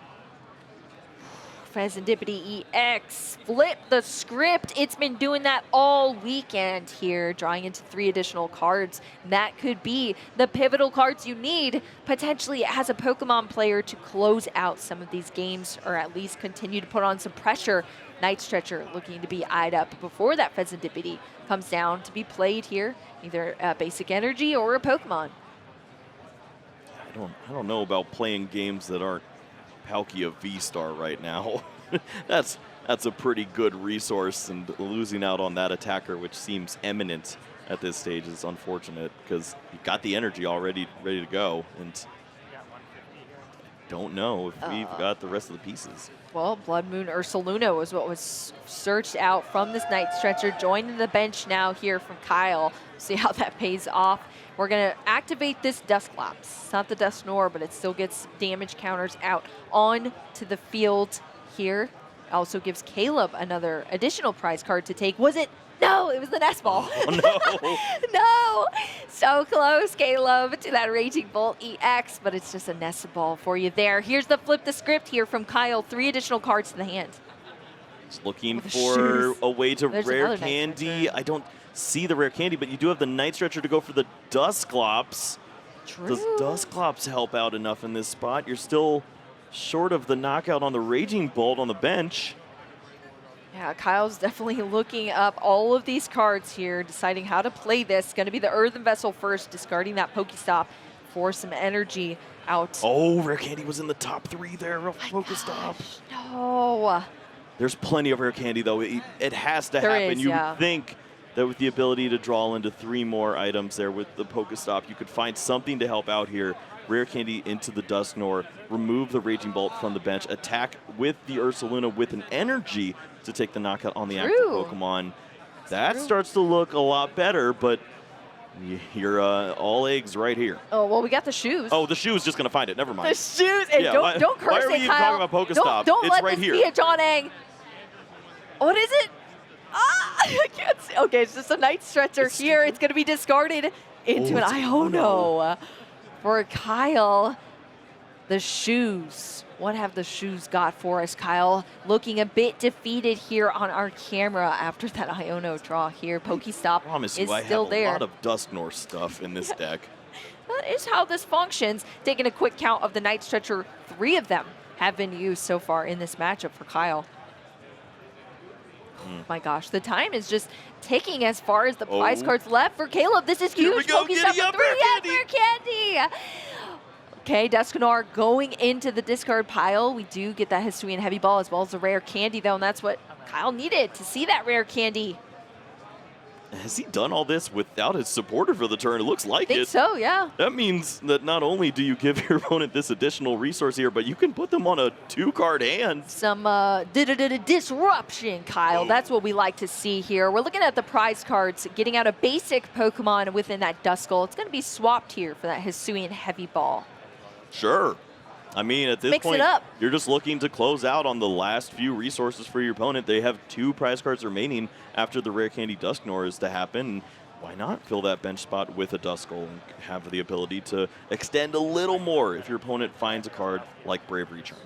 Pheasantipity EX, flip the script. It's been doing that all weekend here, drawing into 3 additional cards. That could be the pivotal cards you need, potentially as a Pokemon player, to close out some of these games, or at least continue to put on some pressure. Night Stretcher looking to be eyed up before that Pheasantipity comes down to be played here, either a basic energy or a Pokemon. I don't know about playing games that aren't Palkia V-Star right now. That's a pretty good resource, and losing out on that attacker, which seems imminent at this stage, is unfortunate because you got the energy already ready to go, and don't know if we've got the rest of the pieces. Well, Blood Moon Ursaluna was what was searched out from this Night Stretcher, joining the bench now here from Kyle. See how that pays off. We're going to activate this Dusclops. It's not the Dusknoir, but it still gets damage counters out on to the field here. Also gives Caleb another additional prize card to take. Was it? No, it was the Nest Ball. Oh, no. No. So close, Caleb, to that Raging Bolt EX, but it's just a Nest Ball for you there. Here's the flip the script here from Kyle. 3 additional cards to the hand. Just looking for a way to rare candy. I don't see the rare candy, but you do have the Night Stretcher to go for the Dusclops. True. Does Dusclops help out enough in this spot? You're still short of the knockout on the Raging Bolt on the bench. Yeah, Kyle's definitely looking up all of these cards here, deciding how to play this. Going to be the Earthen Vessel first, discarding that Pokestop for some energy out. Oh, rare candy was in the top 3 there of Pokestop. No. There's plenty of rare candy, though. It has to happen. You would think that with the ability to draw into 3 more items there with the Pokestop, you could find something to help out here. Rare candy into the Dusknoir, remove the Raging Bolt from the bench, attack with the Ursaluna with an energy to take the knockout on the active Pokemon. That starts to look a lot better, but you're all eggs right here. Oh, well, we got the shoes. Oh, the shoe is just going to find it. Never mind. The shoes. Hey, yeah, don't curse why are we it, even Kyle. talking about Pokestop? Don't it's let right this here. be a John Ang. What is it? I can't see. Okay, it's just a Night Stretcher here. It's going to be discarded into an Iono for Kyle. The shoes. What have the shoes got for us, Kyle? Looking a bit defeated here on our camera after that Iono draw here. Pokestop Promise is you, still I have there. a lot of Dusknoir stuff in this deck. That is how this functions. Taking a quick count of the Night Stretcher, 3 of them have been used so far in this matchup for Kyle. Oh my gosh, the time is just ticking as far as the prize cards left for Caleb. This is huge. Here we go. Pokestop Giddy up, for 3. Rare Candy. Rare Candy. Okay, Dusknoir going into the discard pile. We do get that Hisuian Heavy Ball as well as the Rare Candy, though, and that's what Kyle needed to see that Rare Candy. Has he done all this without his supporter for the turn? It looks like I think it. so, yeah. That means that not only do you give your opponent this additional resource here, but you can put them on a 2-card hand. Some disruption, Kyle. That's what we like to see here. We're looking at the prize cards, getting out a basic Pokemon within that Duskull. It's going to be swapped here for that Hisuian Heavy Ball. Sure. I mean, at this Mix it point, up. you're just looking to close out on the last few resources for your opponent. They have 2 prize cards remaining after the Rare Candy Dusknoir is to happen. Why not fill that bench spot with a Duskull and have the ability to extend a little more if your opponent finds a card like Bravery Charm?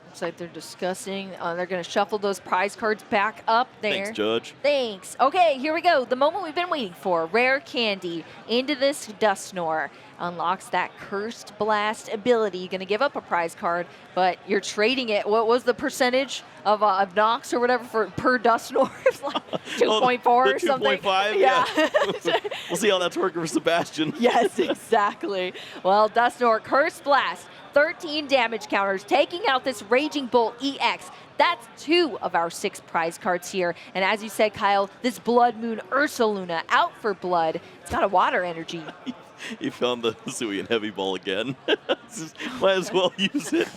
Looks like they're discussing. They're going to shuffle those prize cards back up there. Thanks, Judge. Thanks. Okay, here we go. The moment we've been waiting for. Rare Candy into this Dusknoir. Unlocks that Cursed Blast ability. You're going to give up a prize card, but you're trading it. What was the percentage of Nox or whatever for per Dusknoir? It's like 2.4 or something. 2.5, yeah. We'll see how that's working for Sebastian. Yes, exactly. Well, Dusknoir, Cursed Blast, 13 damage counters, taking out this Raging Bolt EX. That's 2 of our 6 prize cards here. And as you said, Kyle, this Blood Moon Ursaluna out for blood. It's got a water energy. You found the Hisuian Heavy Ball again. Might as well use it.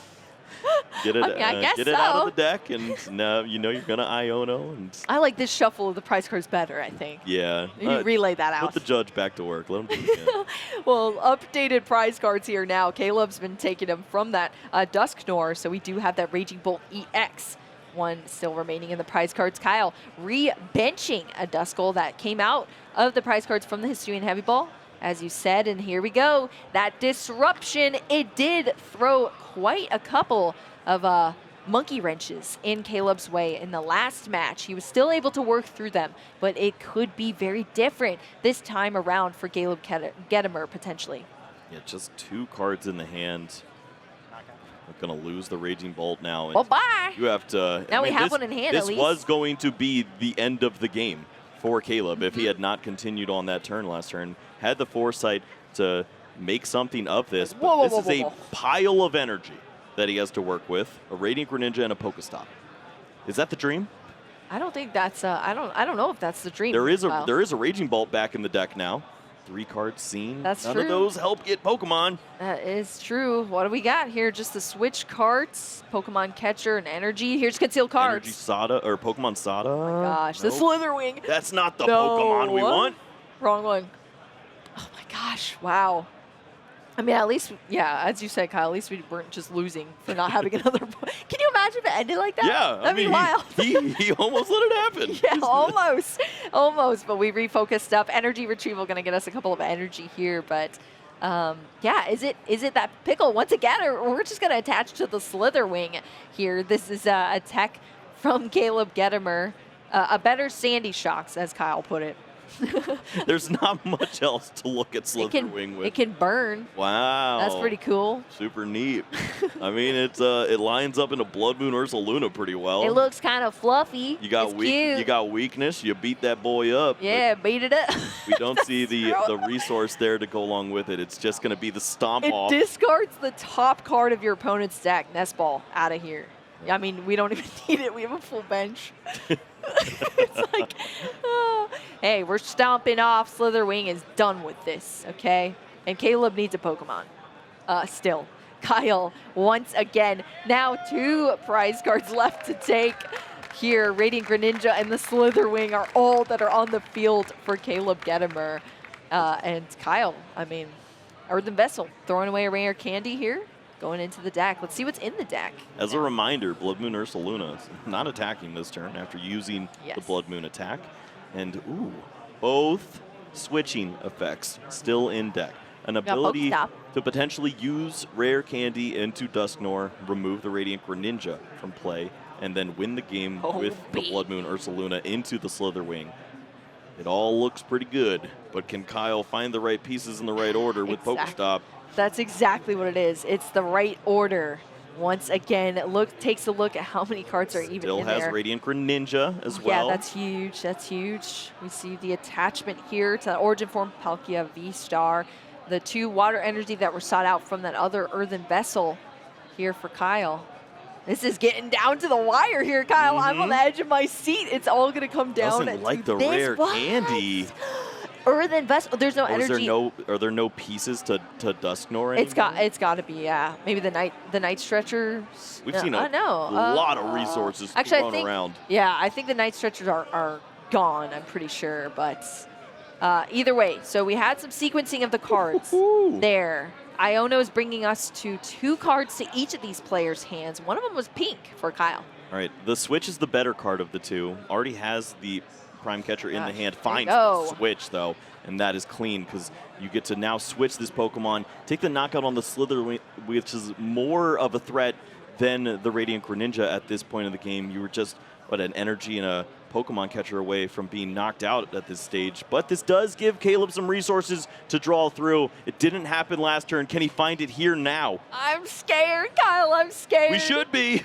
Get it, I guess get it out of the deck, and now you know you're gonna Iono. And I like this shuffle of the prize cards better, I think. yeah, You relay that out. Put the judge back to work. Let him do it again. Well, updated prize cards here now. Caleb's been taking them from that Dusknoir, so we do have that Raging Bolt EX. 1 still remaining in the prize cards. Kyle re-benching a Duskull that came out of the prize cards from the Hisuian Heavy Ball, as you said, and here we go. That disruption, it did throw quite a couple of monkey wrenches in Caleb's way in the last match. He was still able to work through them, but it could be very different this time around for Caleb Gedemer, potentially. Yeah, just 2 cards in the hand. We're going to lose the Raging Bolt now. Well, bye. You have to. Now we have one in hand, at least. This was going to be the end of the game for Caleb if he had not continued on that turn last turn. Had the foresight to make something of this. But this is a pile of energy that he has to work with. A Radiant Greninja and a Pokestop. Is that the dream? I don't think that's. I don't know if that's the dream. There is a Raging Bolt back in the deck now. 3 cards seen. That's None true. of those help get Pokemon. That is true. What do we got here? Just the switch cards, Pokemon Catcher and Energy. Here's concealed cards. Energy Sada or Pokemon Sada. Oh my gosh, Nope. the Slitherwing. That's not the No. Pokemon we want. Wrong one. Oh my gosh, wow. I mean, at least, yeah, as you said, Kyle, at least we weren't just losing for not having another. Can you imagine if it ended like that? Yeah, That'd be wild. He almost let it happen. Yeah, almost. But we refocused up. Energy retrieval going to get us a couple of energy here, but yeah, is it that pickle once again, or we're just going to attach to the Slitherwing here? This is a tech from Caleb Gedemer, a better Sandy Shocks, as Kyle put it. There's not much else to look at Slitherwing with. It can burn. Wow. That's pretty cool. Super neat. I mean, it lines up into Blood Moon Ursaluna pretty well. It looks kind of fluffy. You got cute. You got weakness. You beat that boy up. Yeah, beat it up. We don't see the resource there to go along with it. It's just going to be the stomp off. It discards the top card of your opponent's deck. Nest Ball out of here. I mean, we don't even need it. We have a full bench. It's like, oh. Hey, we're stomping off. Slitherwing is done with this, okay? And Caleb needs a Pokemon. Still. Kyle, once again, now 2 prize cards left to take here. Radiant Greninja and the Slitherwing are all that are on the field for Caleb Gedemer. And Kyle, I mean, Earthen Vessel, throwing away a Rare Candy here. Going into the deck. Let's see what's in the deck. As a reminder, Blood Moon Ursaluna is not attacking this turn after using the Blood Moon attack. And, ooh, both switching effects still in deck. an ability Pokestop. to potentially use Rare Candy into Dusknoir, remove the Radiant Greninja from play, and then win the game with the Blood Moon Ursaluna into the Slitherwing. It all looks pretty good, but can Kyle find the right pieces in the right order with Pokestop? That's exactly what it is. It's the right order. Once again, takes a look at how many cards are even in there. Still has Radiant Greninja as well. Yeah, that's huge. That's huge. We see the attachment here to the Origin Form Palkia V-Star. The 2 water energy that were sought out from that other earthen vessel here for Kyle. This is getting down to the wire here, Kyle. I'm on the edge of my seat. It's all going to come down Doesn't like the this. Rare Candy. Earthen vessel. There's no energy. Are there no pieces to Dusknoir anymore? It's got to be, yeah. Maybe the night stretchers. We've seen a lot of resources thrown around. Yeah, I think the night stretchers are gone. I'm pretty sure, but either way. So we had some sequencing of the cards there. Iono is bringing us to 2 cards to each of these players' hands. One of them was pink for Kyle. All right, the Switch is the better card of the 2. Already has the Prime Catcher in the hand. Finds the Switch, though, and that is clean because you get to now switch this Pokemon, take the knockout on the Slitherwing, which is more of a threat than the Radiant Greninja at this point in the game. You were just, an energy and a Pokemon Catcher away from being knocked out at this stage. But this does give Caleb some resources to draw through. It didn't happen last turn. Can he find it here now? I'm scared, Kyle. I'm scared. We should be.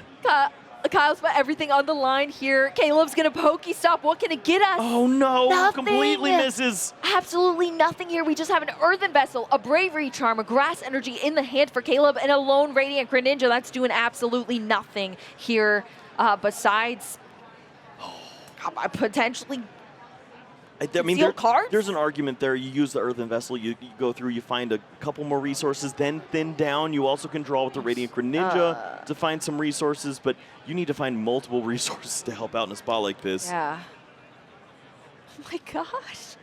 Kyle's put everything on the line here. Caleb's going to Pokestop. What can it get us? Oh, no. Nothing. Completely misses. Absolutely nothing here. We just have an Earthen Vessel, a Bravery Charm, a Grass Energy in the hand for Caleb, and a lone Radiant Greninja. That's doing absolutely nothing here besides potentially cards? There's an argument there. You use the Earthen Vessel, you go through, you find a couple more resources, then thin down. You also can draw with the Radiant Greninja to find some resources, but you need to find multiple resources to help out in a spot like this. Yeah. Oh my gosh.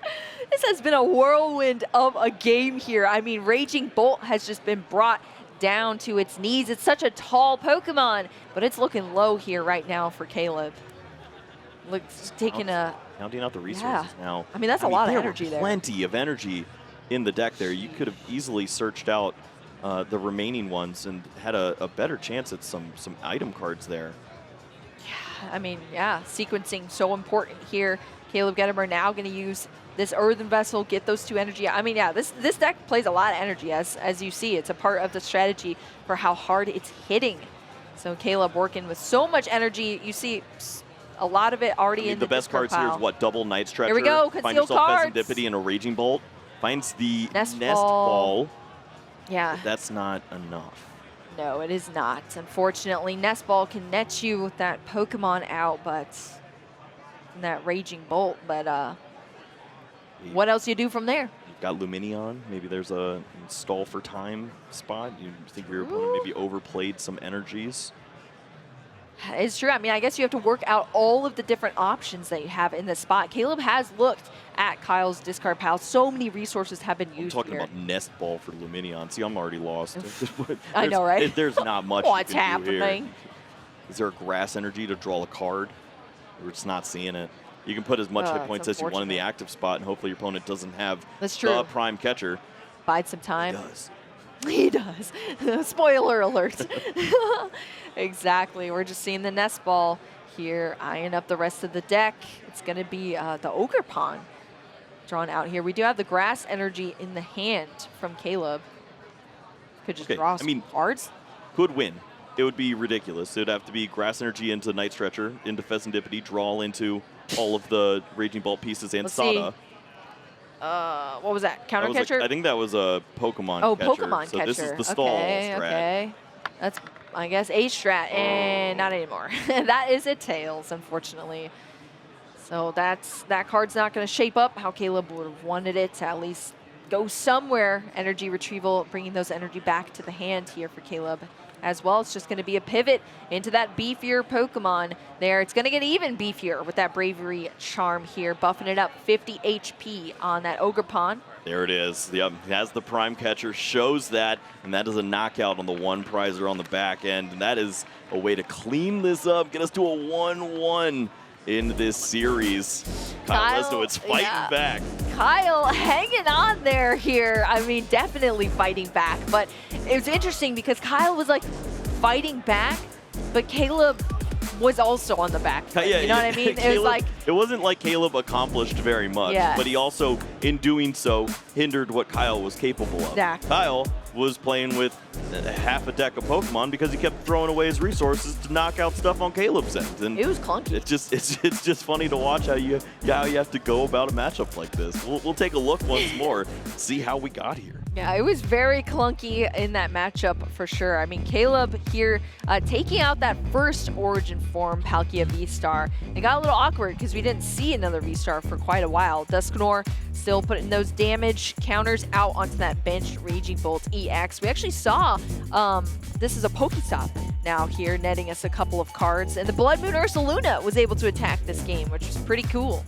This has been a whirlwind of a game here. I mean, Raging Bolt has just been brought down to its knees. It's such a tall Pokemon, but it's looking low here right now for Caleb. Looks taking counting out the resources now. I mean, that's a lot of energy there. Plenty of energy in the deck there. You could have easily searched out the remaining ones and had a better chance at some item cards there. Yeah, I mean, yeah, sequencing so important here. Caleb Gedemer now going to use this Earthen Vessel, get those 2 energy. I mean, yeah, this deck plays a lot of energy, as you see. It's a part of the strategy for how hard it's hitting. So Caleb working with so much energy. You see a lot of it already in the best cards pile. Here is what? Double Night Stretcher. Here we go. Find Concealed yourself cards. Serendipity and a Raging Bolt. Finds the Nest Ball. Yeah. But that's not enough. No, it is not. Unfortunately, Nest Ball can net you with that Pokemon out, but that Raging Bolt. But what else do you do from there? You've got Lumineon. Maybe there's a stall for time spot. You think your opponent maybe overplayed some energies. It's true. I mean, I guess you have to work out all of the different options that you have in this spot. Caleb has looked at Kyle's discard pile. So many resources have been used talking about Nest Ball for Lumineon. See, I'm already lost. I know, right? There's not much What's you can do happening? here. Is there a Grass Energy to draw a card? We're just not seeing it. You can put as much hit points as you want in the active spot, and hopefully your opponent doesn't have the Prime Catcher. Bide some time. He does. He does. Spoiler alert. Exactly. We're just seeing the Nest Ball here, eyeing up the rest of the deck. It's going to be the Ogre Pawn drawn out here. We do have the Grass Energy in the hand from Caleb. Could just draw some cards. Could win. It would be ridiculous. It would have to be Grass Energy into Night Stretcher, into Serendipity, draw into all of the Raging Bolt pieces and Sada. What was that? Counter Catcher? I think that was a Pokemon Catcher. Catcher. Pokemon so Catcher. This is the stall strat. Okay. That's, I guess, a strat, and not anymore. That is a Tails, unfortunately. So that card's not going to shape up how Caleb would have wanted it to at least go somewhere. Energy retrieval, bringing those energy back to the hand here for Caleb as well. It's just going to be a pivot into that beefier Pokemon there. It's going to get even beefier with that Bravery Charm here, buffing it up 50 HP on that Ogre Pawn. There it is. Yep, has the Prime Catcher, shows that, and that is a knockout on the one prizer on the back end. And that is a way to clean this up, get us to a 1-1 in this series. Kyle Lesniewicz fighting back. Kyle hanging on there here. I mean, definitely fighting back. But it was interesting because Kyle was like fighting back, but Caleb was also on the back foot. You know what I mean? Caleb, it was like, it wasn't like Caleb accomplished very much, but he also, in doing so, hindered what Kyle was capable of. Exactly. Kyle was playing with half a deck of Pokemon because he kept throwing away his resources to knock out stuff on Caleb's end. And it was clunky. It's just funny to watch how you have to go about a matchup like this. We'll take a look once more, see how we got here. Yeah, it was very clunky in that matchup for sure. I mean, Caleb here taking out that first Origin form, Palkia V-Star. It got a little awkward because we didn't see another V-Star for quite a while. Dusknoir still putting those damage counters out onto that benched Raging Bolt EX. We actually saw this is a Pokestop now here, netting us a couple of cards. And the Blood Moon Ursaluna was able to attack this game, which was pretty cool.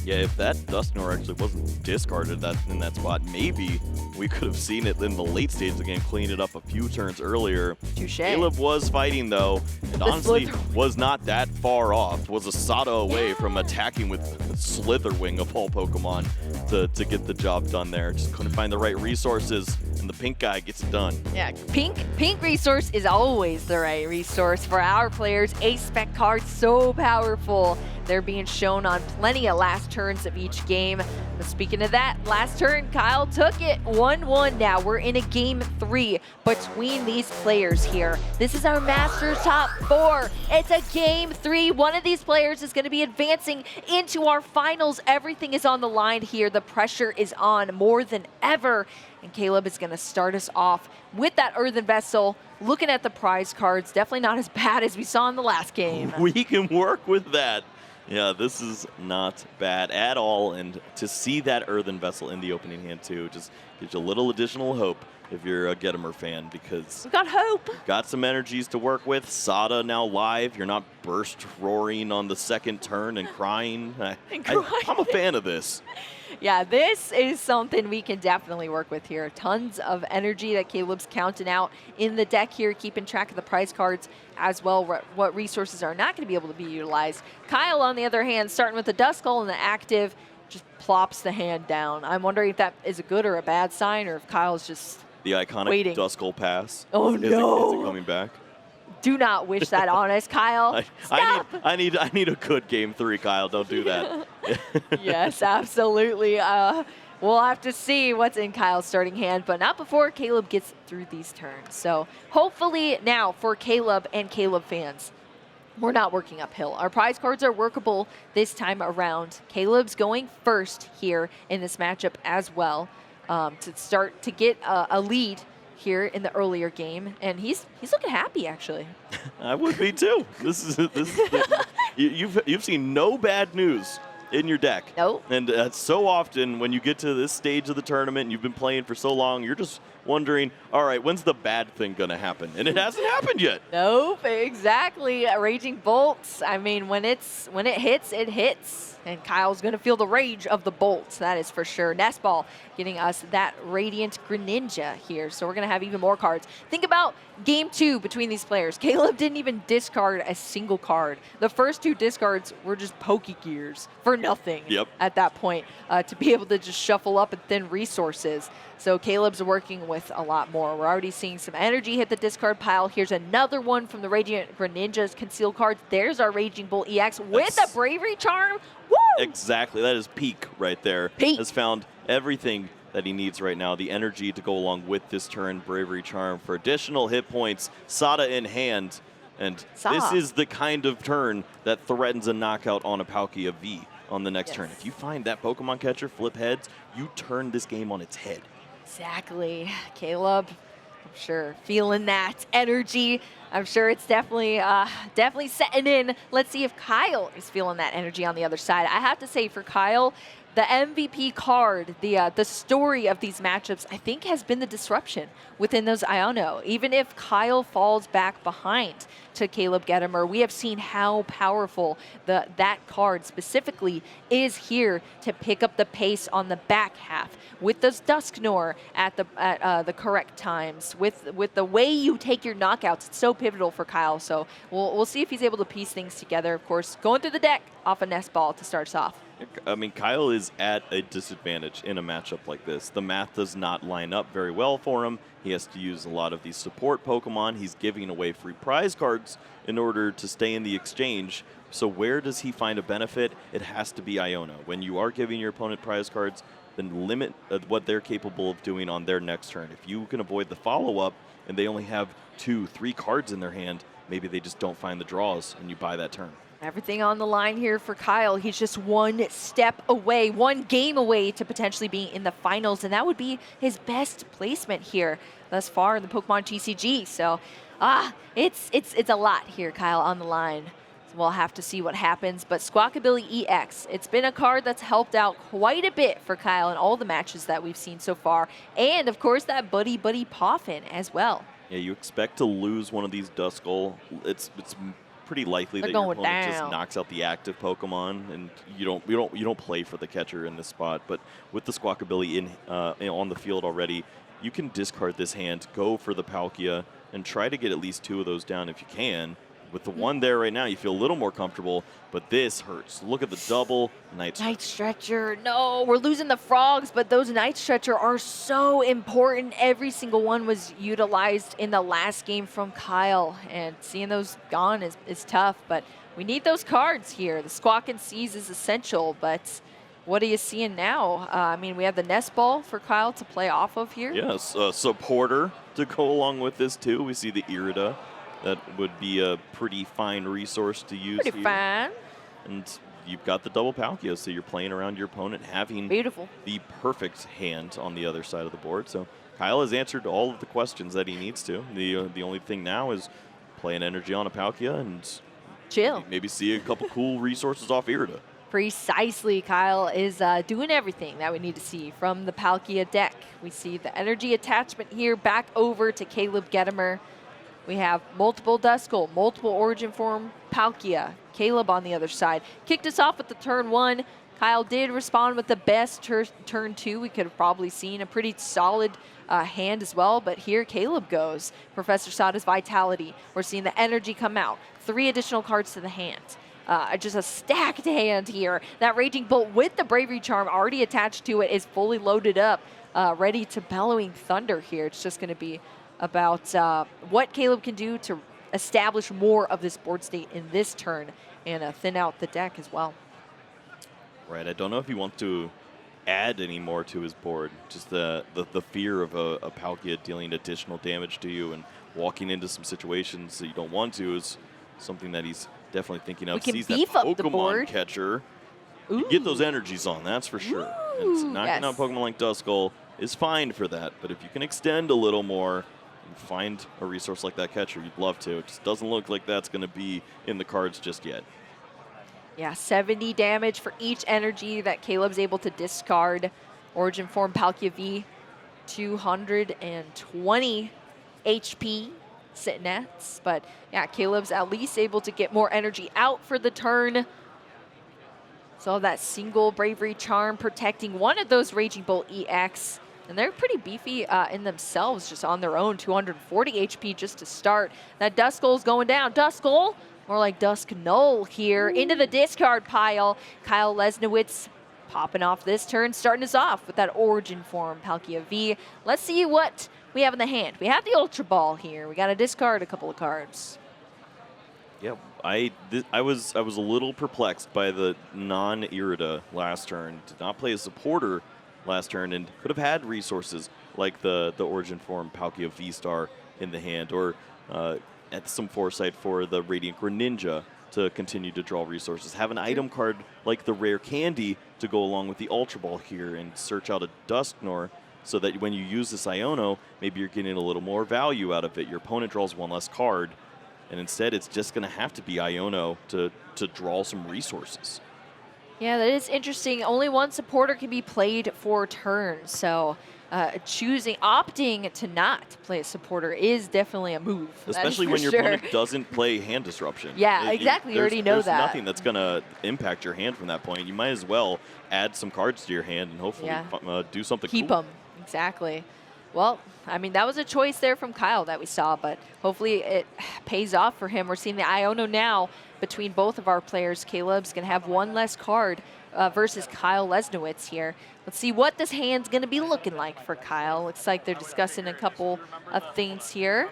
Yeah, if that Dusknoir actually wasn't discarded in that spot, maybe we could have seen it in the late stage of the game, clean it up a few turns earlier. Touché. Caleb was fighting, though, and honestly was not that far off. Was a Sada away from attacking with Slitherwing of all Pokemon to get the job done there. Just couldn't find the right resources, and the pink guy gets it done. Yeah, pink resource is always the right resource for our players. Ace spec cards, so powerful. They're being shown on plenty of last turns of each game. But speaking of that, last turn, Kyle took it 1-1 now. We're in a game 3 between these players here. This is our Masters Top 4. It's a game 3. One of these players is going to be advancing into our finals. Everything is on the line here. The pressure is on more than ever. And Caleb is going to start us off with that Earthen Vessel. Looking at the prize cards, definitely not as bad as we saw in the last game. We can work with that. Yeah, this is not bad at all, and to see that Earthen Vessel in the opening hand too just gives you a little additional hope if you're a Gedemer fan, because we've got hope. Got some energies to work with. Sada now live. You're not burst roaring on the second turn and crying. I'm a fan of this. Yeah, this is something we can definitely work with here. Tons of energy that Caleb's counting out in the deck here, keeping track of the prize cards as well, what resources are not going to be able to be utilized. Kyle, on the other hand, starting with the Duskull and the active, just plops the hand down. I'm wondering if that is a good or a bad sign, or if Kyle's just the iconic waiting. Duskull pass. Oh, no. Is it coming back? Do not wish that on us, Kyle. Stop. I need a good game 3, Kyle. Don't do that. Yes, absolutely. We'll have to see what's in Kyle's starting hand, but not before Caleb gets through these turns. So hopefully now for Caleb and Caleb fans, we're not working uphill. Our prize cards are workable this time around. Caleb's going first here in this matchup as well, to start to get a lead here in the earlier game, and he's looking happy actually. I would be too. You've seen no bad news in your deck. Nope. And so often when you get to this stage of the tournament and you've been playing for so long, you're just wondering, all right, when's the bad thing going to happen? And it hasn't happened yet. Nope, exactly. Raging Bolts, I mean, when it hits, it hits. And Kyle's going to feel the rage of the bolts, that is for sure. Nestball getting us that Radiant Greninja here. So we're going to have even more cards. Think about game 2 between these players. Caleb didn't even discard a single card. The first 2 discards were just Pokegears for nothing at that point, to be able to just shuffle up and thin resources. So Caleb's working with a lot more. We're already seeing some energy hit the discard pile. Here's another one from the Radiant Greninja's concealed cards. There's our Raging Bolt EX with a Bravery Charm. Woo! Exactly. That is peak right there. Peak. Has found everything that he needs right now. The energy to go along with this turn. Bravery Charm for additional hit points. Sada in hand. And this is the kind of turn that threatens a knockout on a Palkia V on the next turn. If you find that Pokemon catcher flip heads, you turn this game on its head. Exactly. Caleb, I'm sure, feeling that energy. I'm sure it's definitely setting in. Let's see if Kyle is feeling that energy on the other side. I have to say, for Kyle, the MVP card, the story of these matchups, I think has been the disruption within those Iono. Even if Kyle falls back behind to Caleb Gedemer, we have seen how powerful that card specifically is here to pick up the pace on the back half with those Dusknoir at the correct times, with the way you take your knockouts. It's so pivotal for Kyle. So we'll see if he's able to piece things together. Of course, going through the deck off a nest ball to start us off. I mean, Kyle is at a disadvantage in a matchup like this. The math does not line up very well for him. He has to use a lot of these support Pokemon. He's giving away free prize cards in order to stay in the exchange. So where does he find a benefit? It has to be Iona. When you are giving your opponent prize cards, then limit what they're capable of doing on their next turn. If you can avoid the follow-up and they only have 2-3 cards in their hand, maybe they just don't find the draws and you buy that turn. Everything on the line here for Kyle. He's just one step away, one game away to potentially being in the finals, and that would be his best placement here thus far in the Pokemon TCG. So, it's a lot here, Kyle, on the line. So we'll have to see what happens. But Squawkabilly EX, it's been a card that's helped out quite a bit for Kyle in all the matches that we've seen so far. And, of course, that Buddy Buddy Poffin as well. Yeah, you expect to lose one of these Duskull. It's pretty likely that your opponent just knocks out the active Pokemon, and you don't play for the catcher in this spot. But with the Squawkabilly on the field already, you can discard this hand, go for the Palkia, and try to get at least 2 of those down if you can. With the one there right now, you feel a little more comfortable, but this hurts. Look at the double Night Stretcher. No, we're losing the frogs, but those Night Stretcher are so important. Every single one was utilized in the last game from Kyle, and seeing those gone is tough, but we need those cards here. The Squawk and Seize is essential, but what are you seeing now? I mean, we have the Nest Ball for Kyle to play off of here. Yes, a supporter to go along with this too. We see the Irida. That would be a pretty fine resource to use Pretty fine. And you've got the double Palkia, so you're playing around your opponent, having the perfect hand on the other side of the board. So Kyle has answered all of the questions that he needs to. The only thing now is play an energy on a Palkia and chill. Maybe see a couple cool resources off Irida. Precisely. Kyle is doing everything that we need to see from the Palkia deck. We see the energy attachment here back over to Caleb Gedemer. We have multiple Duskull, multiple Origin Form Palkia. Caleb on the other side. Kicked us off with the turn 1. Kyle did respond with the best turn 2. We could have probably seen a pretty solid hand as well, but here Caleb goes. Professor Sada's Vitality. We're seeing the energy come out. 3 additional cards to the hand. Just a stacked hand here. That Raging Bolt with the Bravery Charm already attached to it is fully loaded up, ready to Bellowing Thunder here. It's just going to be about what Caleb can do to establish more of this board state in this turn and thin out the deck as well. Right, I don't know if he wants to add any more to his board. Just the fear of a Palkia dealing additional damage to you and walking into some situations that you don't want to is something that he's definitely thinking of. We can Sees beef that up the Pokemon board. catcher. You get those energies on, that's for sure. And knocking out Pokemon like Duskull is fine for that, but if you can extend a little more and find a resource like that catcher, you'd love to. It just doesn't look like that's going to be in the cards just yet. Yeah, 70 damage for each energy that Caleb's able to discard. Origin Form Palkia V, 220 HP sitting at. But yeah, Caleb's at least able to get more energy out for the turn. So that single Bravery Charm protecting one of those Raging Bolt EX. And they're pretty beefy in themselves just on their own. 240 HP just to start. That Duskull's going down. Duskull, more like Dusknoir here, into the discard pile. Kyle Lesniewicz popping off this turn, starting us off with that Origin Form Palkia V. Let's see what we have in the hand. We have the Ultra Ball here. We got to discard a couple of cards. Yeah, I was a little perplexed by the non-Irida last turn. Did not play a supporter last turn and could have had resources like the Origin Form Palkia V-Star in the hand, or at some foresight for the Radiant Greninja to continue to draw resources. Have an item card like the Rare Candy to go along with the Ultra Ball here and search out a Dusknoir so that when you use this Iono, maybe you're getting a little more value out of it. Your opponent draws one less card, and instead it's just going to have to be Iono to draw some resources. Yeah, that is interesting. Only one supporter can be played for turns, so opting to not play a supporter is definitely a move. Especially when your opponent doesn't play hand disruption. Yeah, exactly. You already know that. There's nothing that's going to impact your hand from that point. You might as well add some cards to your hand and hopefully do something Keep cool. them. Exactly. Well, I mean, that was a choice there from Kyle that we saw, but hopefully it pays off for him. We're seeing the Iono now between both of our players. Caleb's going to have one less card versus Kyle Lesniewicz here. Let's see what this hand's going to be looking like for Kyle. Looks like they're discussing a couple of things here.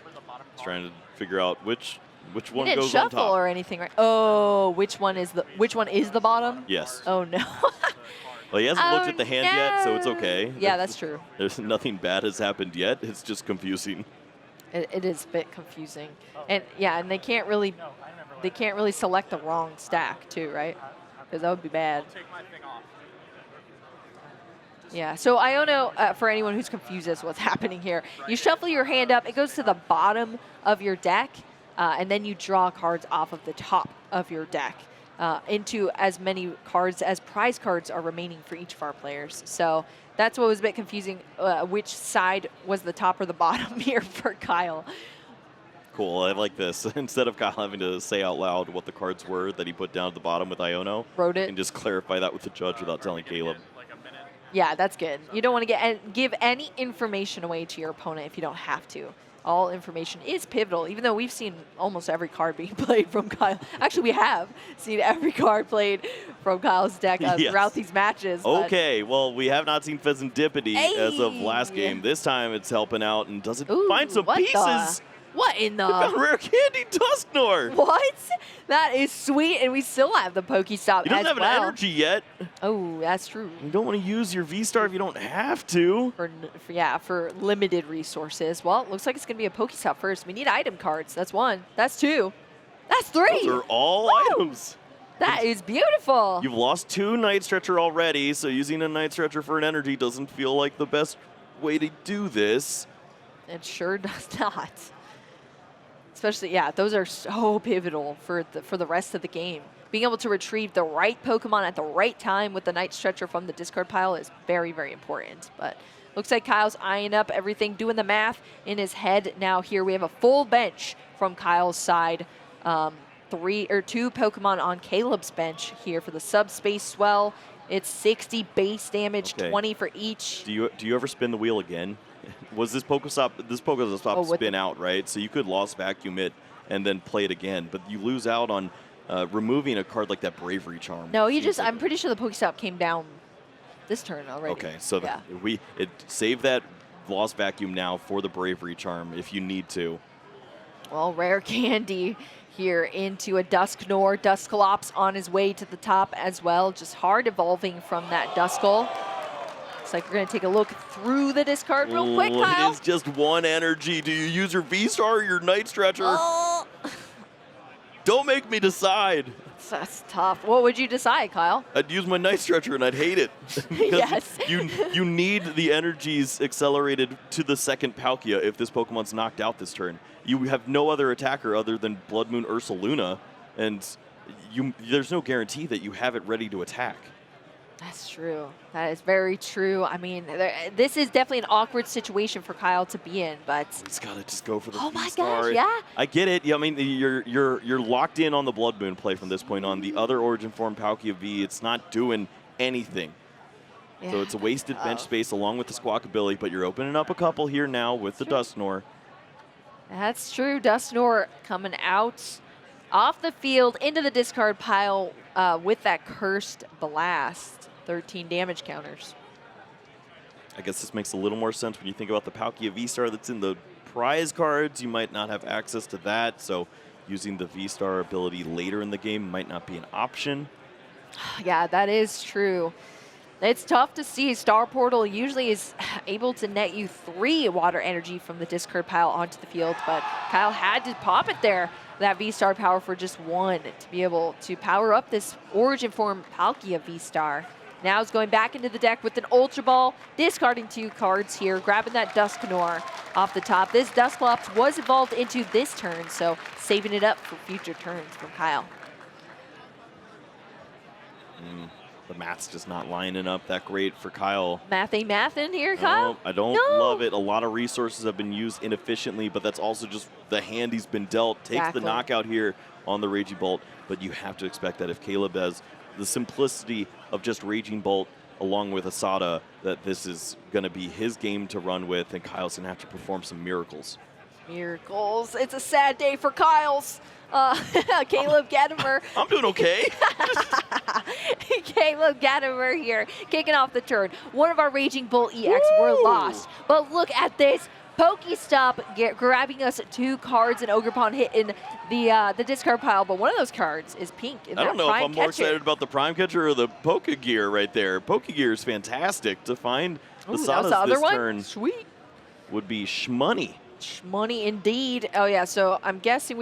He's trying to figure out which one he didn't goes on shuffle top. or anything, right? Oh, which one is the bottom? Yes. Oh no. Well, he hasn't looked at the hand yet, so it's no. okay. Yeah, that's true. There's nothing bad has happened yet. It's just confusing. It is a bit confusing, and yeah, and they can't really select the wrong stack too, right? Because that would be bad. Yeah, so Iono, for anyone who's confused as to what's happening here, you shuffle your hand up, it goes to the bottom of your deck, and then you draw cards off of the top of your deck into as many cards as prize cards are remaining for each of our players. So that's what was a bit confusing, which side was the top or the bottom here for Kyle. Cool, I like this. Instead of Kyle having to say out loud what the cards were that he put down at the bottom with Iono, Wrote it. and just clarify that with the judge without telling Caleb. Yeah, that's good. You don't want to give any information away to your opponent if you don't have to. All information is pivotal, even though we've seen almost every card being played from Kyle. Actually, we have seen every card played from Kyle's deck Yes. throughout these matches. Okay, well, we have not seen Pheasantipity as of last game. This time it's helping out and doesn't find some pieces. What in the? Got rare candy Dusknoir. What? That is sweet, and we still have the Pokestop He doesn't as have well. an energy yet. Oh, that's true. You don't want to use your V-Star if you don't have to. For limited resources. Well, it looks like it's going to be a Pokestop first. We need item cards. That's one. That's two. That's three. Those are all items. That is beautiful. You've lost 2 Night Stretcher already, so using a Night Stretcher for an energy doesn't feel like the best way to do this. It sure does not. Especially, yeah, those are so pivotal for the rest of the game. Being able to retrieve the right Pokemon at the right time with the Night Stretcher from the discard pile is very, very important. But looks like Kyle's eyeing up everything, doing the math in his head. Now here we have a full bench from Kyle's side. 2 Pokemon on Caleb's bench here for the Subspace Swell. It's 60 base damage, 20 for each. Do you ever spin the wheel again? Was this Pokestop spin out, right? So you could Lost Vacuum it and then play it again, but you lose out on removing a card like that Bravery Charm. No, I'm pretty sure the Pokestop came down this turn already. Okay, so yeah. Save that Lost Vacuum now for the Bravery Charm if you need to. Well, rare candy here into a Dusknoir. Dusclops on his way to the top as well. Just hard evolving from that Duskull. Looks like we're going to take a look through the discard real quick, Kyle. It is just 1 energy. Do you use your V-Star or your Night Stretcher? Oh. Don't make me decide. That's tough. What would you decide, Kyle? I'd use my Night Stretcher and I'd hate it. Yes. you need the energies accelerated to the second Palkia if this Pokemon's knocked out this turn. You have no other attacker other than Blood Moon Ursaluna, and there's no guarantee that you have it ready to attack. That's true. That is very true. I mean, this is definitely an awkward situation for Kyle to be in, but He's got to just go for the oh my V-Star. gosh, yeah. I get it. Yeah, I mean, you're locked in on the Blood Moon play from this point on. The other Origin Form Palkia V, it's not doing anything. Yeah. So it's a wasted bench space along with the Squawkabilly, but you're opening up a couple here now with the Dusknoir. That's true. Dusknoir coming out off the field into the discard pile with that Cursed Blast. 13 damage counters. I guess this makes a little more sense when you think about the Palkia V-Star that's in the prize cards. You might not have access to that, so using the V-Star ability later in the game might not be an option. Yeah, that is true. It's tough to see. Star Portal usually is able to net you 3 water energy from the discard pile onto the field, but Kyle had to pop it there, that V-Star power for just 1 to be able to power up this Origin Form Palkia V-Star. Now he's going back into the deck with an Ultra Ball, discarding 2 cards here, grabbing that Dusknoir off the top. This Dusclops was evolved into this turn, so saving it up for future turns from Kyle. The math's just not lining up that great for Kyle. Math ain't mathin' here, Kyle? No, I don't love it. A lot of resources have been used inefficiently, but that's also just the hand he's been dealt. Takes the knockout here on the Raging Bolt, but you have to expect that if Caleb has the simplicity of just Raging Bolt along with Asada, that this is going to be his game to run with, and Kyle's going to have to perform some miracles. Miracles. It's a sad day for Kyle's. Caleb Gedemer. I'm doing okay. Caleb Gedemer here, kicking off the turn. One of our Raging Bull EX were lost. But look at this. Pokestop grabbing us 2 cards, and Ogerpon hitting the discard pile, but one of those cards is pink. I don't know if I'm more excited about the Prime Catcher or the Pokegear right there. Pokegear is fantastic. To find the Sadas this turn Sweet. would be shmoney. Shmoney indeed. Oh yeah, so I'm guessing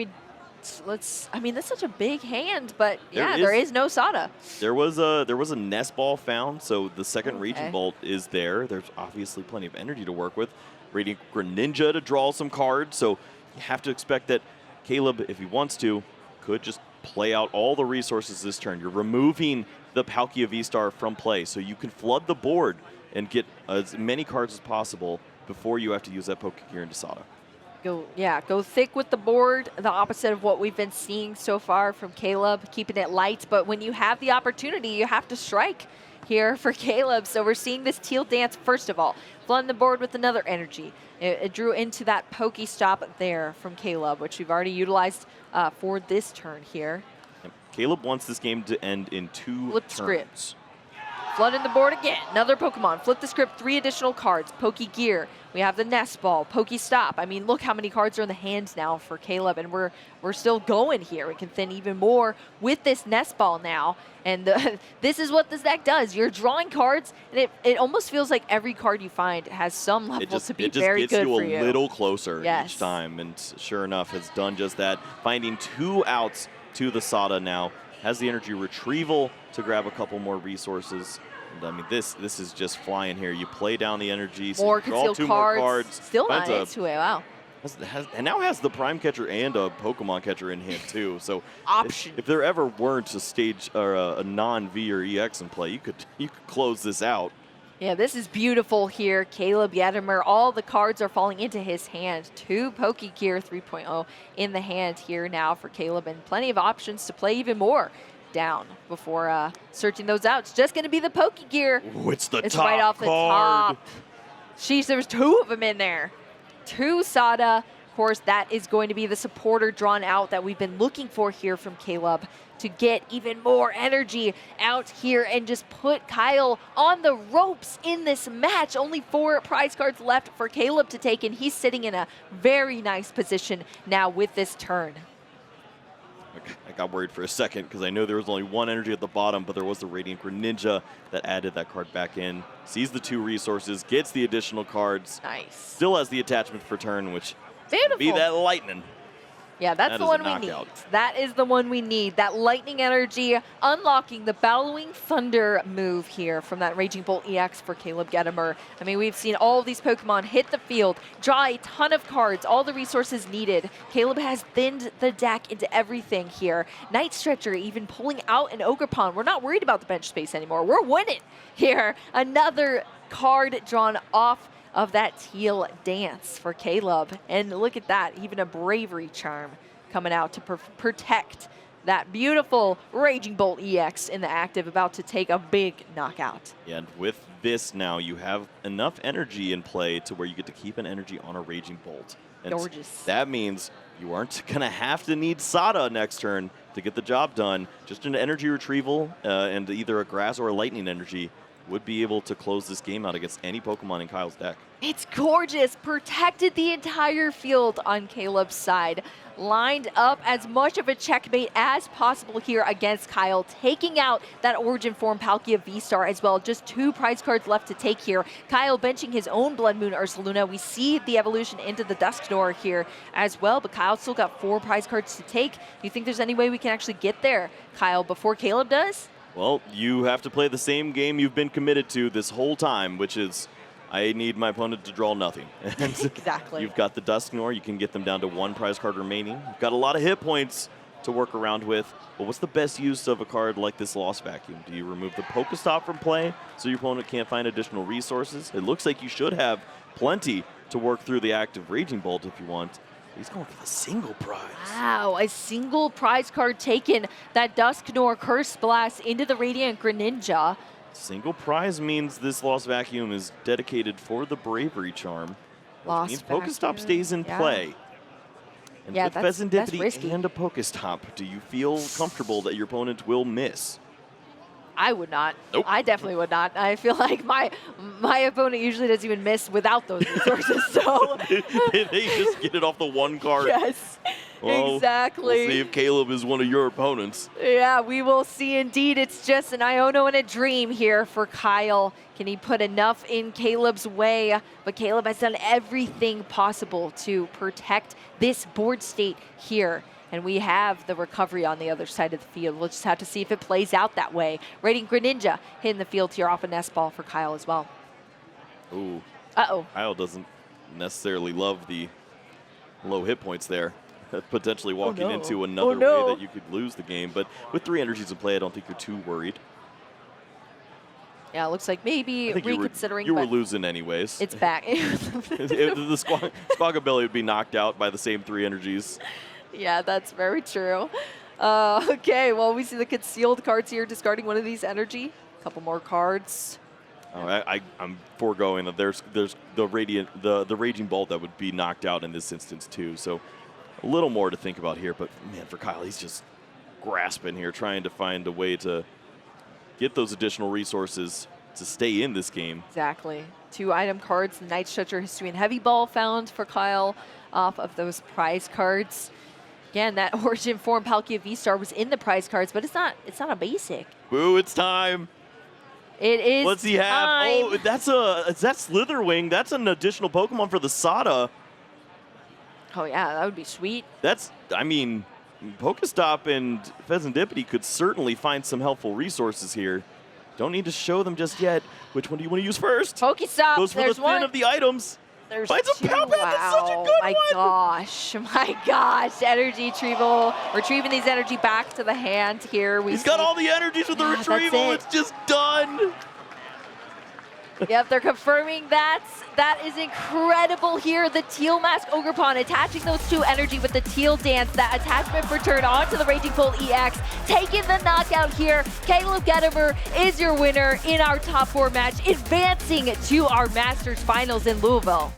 I mean, that's such a big hand, but there is no Sada. There was a nest ball found, so the second Raging Bolt is there. There's obviously plenty of energy to work with. Radiant Greninja to draw some cards, so you have to expect that Caleb, if he wants to, could just play out all the resources this turn. You're removing the Palkia V-Star from play, so you can flood the board and get as many cards as possible before you have to use that Pokegear into Sada. Go thick with the board, the opposite of what we've been seeing so far from Caleb, keeping it light. But when you have the opportunity, you have to strike here for Caleb. So we're seeing this teal dance, first of all, flooding the board with another energy. It drew into that Pokestop there from Caleb, which we've already utilized for this turn here. Caleb wants this game to end in 2 Flip turns. script. Flooding the board again. Another Pokemon. Flip the script, 3 additional cards. Pokegear. We have the Nest Ball. Pokestop. I mean, look how many cards are in the hand now for Caleb, and we're still going here. We can thin even more with this Nest Ball now. And this is what this deck does. You're drawing cards, and it almost feels like every card you find has some level to be very good for you. It just gets you a little closer each time, and sure enough, has done just that. Finding 2 outs to the Sada now. Has the energy retrieval to grab a couple more resources. And I mean, this is just flying here. You play down the energy, so more you draw concealed 2 cards. more cards. Still not into it. Wow. And now has the Prime Catcher and a Pokemon Catcher in hand too. So option. If there ever weren't a stage or a non-V or EX in play, you could close this out. Yeah, this is beautiful here. Caleb Gedemer, all the cards are falling into his hand. 2 Pokegear 3.0 in the hand here now for Caleb, and plenty of options to play even more down before searching those out. It's just going to be the Pokegear. Ooh, it's the it's top right off the card. top. Sheesh, there's 2 of them in there. 2 Sada. Of course, that is going to be the supporter drawn out that we've been looking for here from Caleb to get even more energy out here and just put Kyle on the ropes in this match. Only 4 prize cards left for Caleb to take, and he's sitting in a very nice position now with this turn. I got worried for a second because I know there was only 1 energy at the bottom, but there was the Radiant Greninja that added that card back in. Sees the 2 resources, gets the additional cards. Nice. Still has the attachment for turn, which beautiful. Be that lightning. Yeah, that's the one we need. That is the one we need. That lightning energy, unlocking the Bellowing Thunder move here from that Raging Bolt EX for Caleb Gedemer. I mean, we've seen all of these Pokemon hit the field, draw a ton of cards, all the resources needed. Caleb has thinned the deck into everything here. Night Stretcher even pulling out an Ogerpon. We're not worried about the bench space anymore. We're winning here. Another card drawn off of that teal dance for Caleb. And look at that, even a Bravery charm coming out to protect that beautiful Raging Bolt EX in the active, about to take a big knockout. Yeah, and with this now, you have enough energy in play to where you get to keep an energy on a Raging Bolt. And gorgeous. That means you aren't going to have to need Sada next turn to get the job done. Just an energy retrieval and either a grass or a lightning energy would be able to close this game out against any Pokemon in Kyle's deck. It's gorgeous. Protected the entire field on Caleb's side. Lined up as much of a checkmate as possible here against Kyle, taking out that Origin Form Palkia V-Star as well. Just 2 prize cards left to take here. Kyle benching his own Blood Moon Ursaluna. We see the evolution into the Dusknoir here as well, but Kyle still got 4 prize cards to take. Do you think there's any way we can actually get there, Kyle, before Caleb does? Well, you have to play the same game you've been committed to this whole time, which is I need my opponent to draw nothing. Exactly. You've got the Dusknoir. You can get them down to 1 prize card remaining. You've got a lot of hit points to work around with. But what's the best use of a card like this Lost Vacuum? Do you remove the Pokestop from play so your opponent can't find additional resources? It looks like you should have plenty to work through the active Raging Bolt if you want. He's going for the single prize. Wow, a single prize card taken. That Dusknoir Curse Blast into the Radiant Greninja. Single prize means this Lost Vacuum is dedicated for the Bravery charm. Lost Means Pokestop Vacuum, stays in yeah. play. And Yeah, with that's Pheasantipity risky. and a Pokestop, do you feel comfortable that your opponent will miss? I would not. Nope. I definitely would not. I feel like my opponent usually doesn't even miss without those resources. So They just get it off the one card. yes, Well, exactly. We'll see if Caleb is one of your opponents. Yeah, we will see indeed. It's just an Iono and a dream here for Kyle. Can he put enough in Caleb's way? But Caleb has done everything possible to protect this board state here. And we have the recovery on the other side of the field. We'll just have to see if it plays out that way. Raiding Greninja hitting the field here off a nest ball for Kyle as well. Ooh. Uh-oh. Kyle doesn't necessarily love the low hit points there. Potentially walking no. into another Oh, no. way that you could lose the game. But with 3 energies in play, I don't think you're too worried. Yeah, it looks like maybe I think reconsidering. you were but losing anyways. it's back. The Squawkabilly would be knocked out by the same 3 energies. Yeah, that's very true. Okay, well, we see the concealed cards here, discarding one of these energy. A couple more cards. Oh, I'm foregoing that there's the Raging Bolt that would be knocked out in this instance too. So a little more to think about here. But man, for Kyle, he's just grasping here, trying to find a way to get those additional resources to stay in this game. Exactly. 2 item cards, Night Stretcher, History, and Heavy Ball found for Kyle off of those prize cards. Again, that Origin Form Palkia V-Star was in the prize cards, but it's not a basic. Boo, it's time. It is What's he have? time. Oh, is that Slitherwing? That's an additional Pokemon for the Sada. Oh, yeah, that would be sweet. I mean, Pokestop and Pheasantipity could certainly find some helpful resources here. Don't need to show them just yet. Which one do you want to use first? Pokestop, Goes for there's the one. thin of the items. There's Finds a 2. Palpat, that's such a Wow, good my one. gosh, my gosh. Energy retrieval, retrieving these energy back to the hand here. He's got all the energies with the Yeah, that's retrieval. it. It's just done. Yep, they're confirming that. That is incredible here. The Teal Mask Ogerpon attaching those 2 energy with the Teal Dance. That attachment for turn onto the Raging Bolt EX. Taking the knockout here. Caleb Gedemer is your winner in our top 4 match, advancing to our Masters Finals in Louisville.